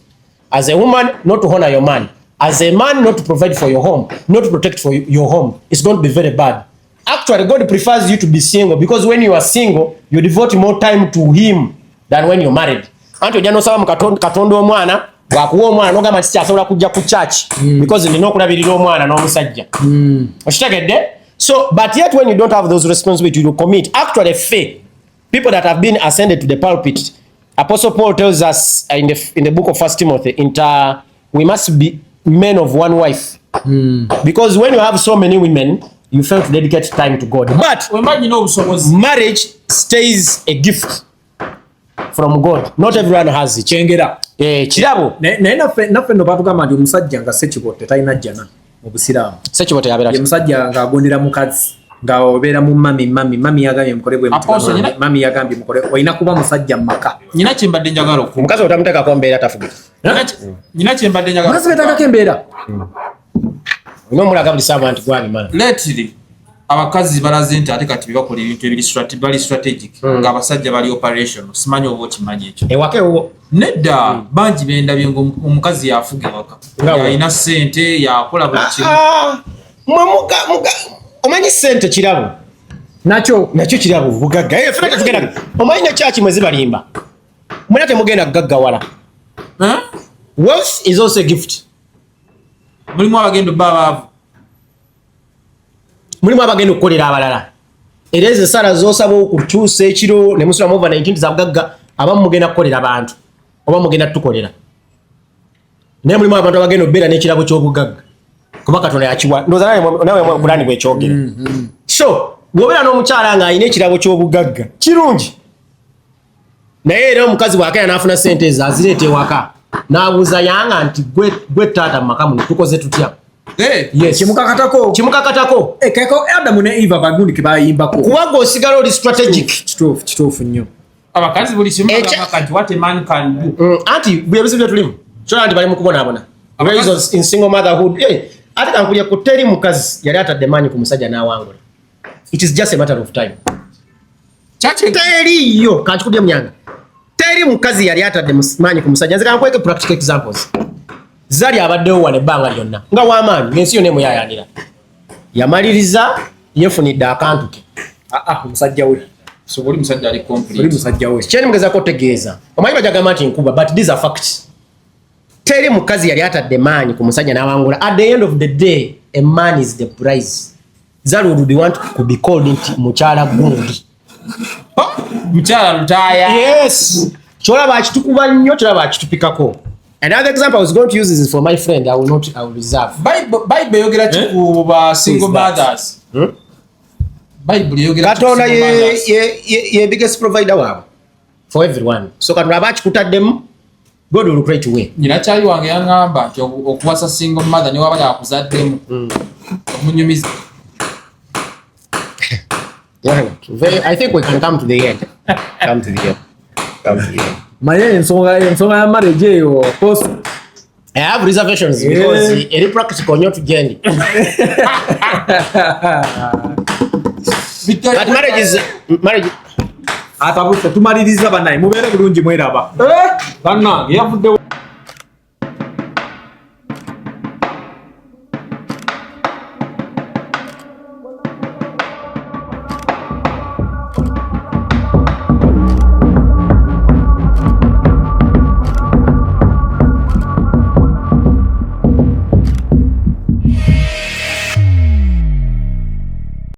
As a woman, not to honor your man. As a man, not to provide for your home, not to protect for your home. It's going to be very bad. Actually, God prefers you to be single because when you are single, you devote more time to him than when you're married. Anti ojja n'osaba mu Katonda omwana, bw'akuwa omwana n'ogamba nti kyasobola kujja ku church because nina okulabirira omwana n'omusajja. Okitegedde? So, but yet when you don't have those responsibilities, you commit. Actually, faith. People that have been ascended to the pulpit, Apostle Paul tells us in the book of 1 Timothy, we must be men of one wife. Because when you have so many women, you fail to dedicate time to God. But marriage stays a gift from God. Not everyone has it. Kirabo. Naye naffe no batugamba nti omusajja nga Ssekibotte talina jjana mu Busiraamu. Ssekibotte yabeera ye musajja ng'agondera mukazi nga obeera mu mami yagambye mukole bwe mami yagambye mukole olina kuba musajja mu maka. Nyina kyembadde njagala okuba omukazi otamuteekako mbeera tafuga. Nyina kyembadde njagala mukazi beetagako embeera olina omulaga buli ssaawa nti gwabimala. Lately abakazi balaze nti ate kati bebakola ebintu bali strategic ng'abasajja bali operation. Simanyi oba okimanyi ekyo ewaka ewo nedda bangi bendabye omukazi yafuga ewaka alina ssente yakola buli kimu. Omanyi ssente kirabo nakyo kirabo bugagga. Fena tetugenda omanyi ne kyaki mwezi balimba mwena temugenda kugaggawala. Wealth is also a gift. Mulimu abagenda babaavu, mulimu abagenda okukolera abalala. Era ezo ensala z'osaba okukyusa ekiro ne musula mu over 19 za bugagga abamu mugenda kukolera abantu oba mugenda tukolera. naye mulimu abantu abagenda obbeera n'ekirabo ky'obugagga kuba Katonda yakiwa ndowooza nawe Kurani bw'ekyogera. So bw'obeera n'omukyala ng'alina ekirabo ky'obugagga kirungi, naye era omukazi bw'akaya n'afuna ssente ezo azireeta ewaka n'abuuza yanga nti gwe taata mu maka muno tukoze tutya? Yes. Kimukakatako. Keko Adamu ne Eva bagundi ke bayimbako. Kuba g'osigala oli strategic. Kituufu nnyo. Abakazi buli kimu bagamba nti what a man can do. Anti bwe bizibu bye tulimu kyona nti bali mu kubonaabona reasons in single motherhood. Ate kankulya ku teri mukazi yali atadde maanyi ku musajja n'awangula. It is just a matter of time. Teriyo kankikudde munyanga. Teri mukazi yali atadde maanyi ku musajja. Nze kankweke practical examples. Zali abaddewo wano ebbanga lyonna nga w'amaanyi ng'ensi yonna emuyayaanira. Yamaliriza yeefunidde akantu ke. Omusajja we. So buli musajja ali complete. Buli musajja we. Kyeni mugezaako otegeeza. Omanyi bajagamba nti nkuba but these are facts. Teri mukazi yali atadde maanyi ku musajja n'awangula. At the end of the day, a man is the prize. Zali would want to be called nti mukyala gundi. Mukyala lutaaya. Yes. Kyolaba akitukuba nnyo, kyolaba akitupikako. Another example I was going to use is for my friend. I will reserve. Bible yogera ku ba single mothers. Bible yogera ku Katonda ye biggest provider waabwe for everyone. So Katonda abakikutaddemu, God will create a way. Nyina kyali wange yangamba nti okuwasa single mother ne waba yakuzaddemu. Omunyumizi. I think we can come to the end. Come to the end. Maye ensonga ya marriage eyo post. I have reservations because any practical nnyo tugendi. But marriage Atabuse tumaliriza banaye mubeere bulungi mweraba. Bannange yavuddewo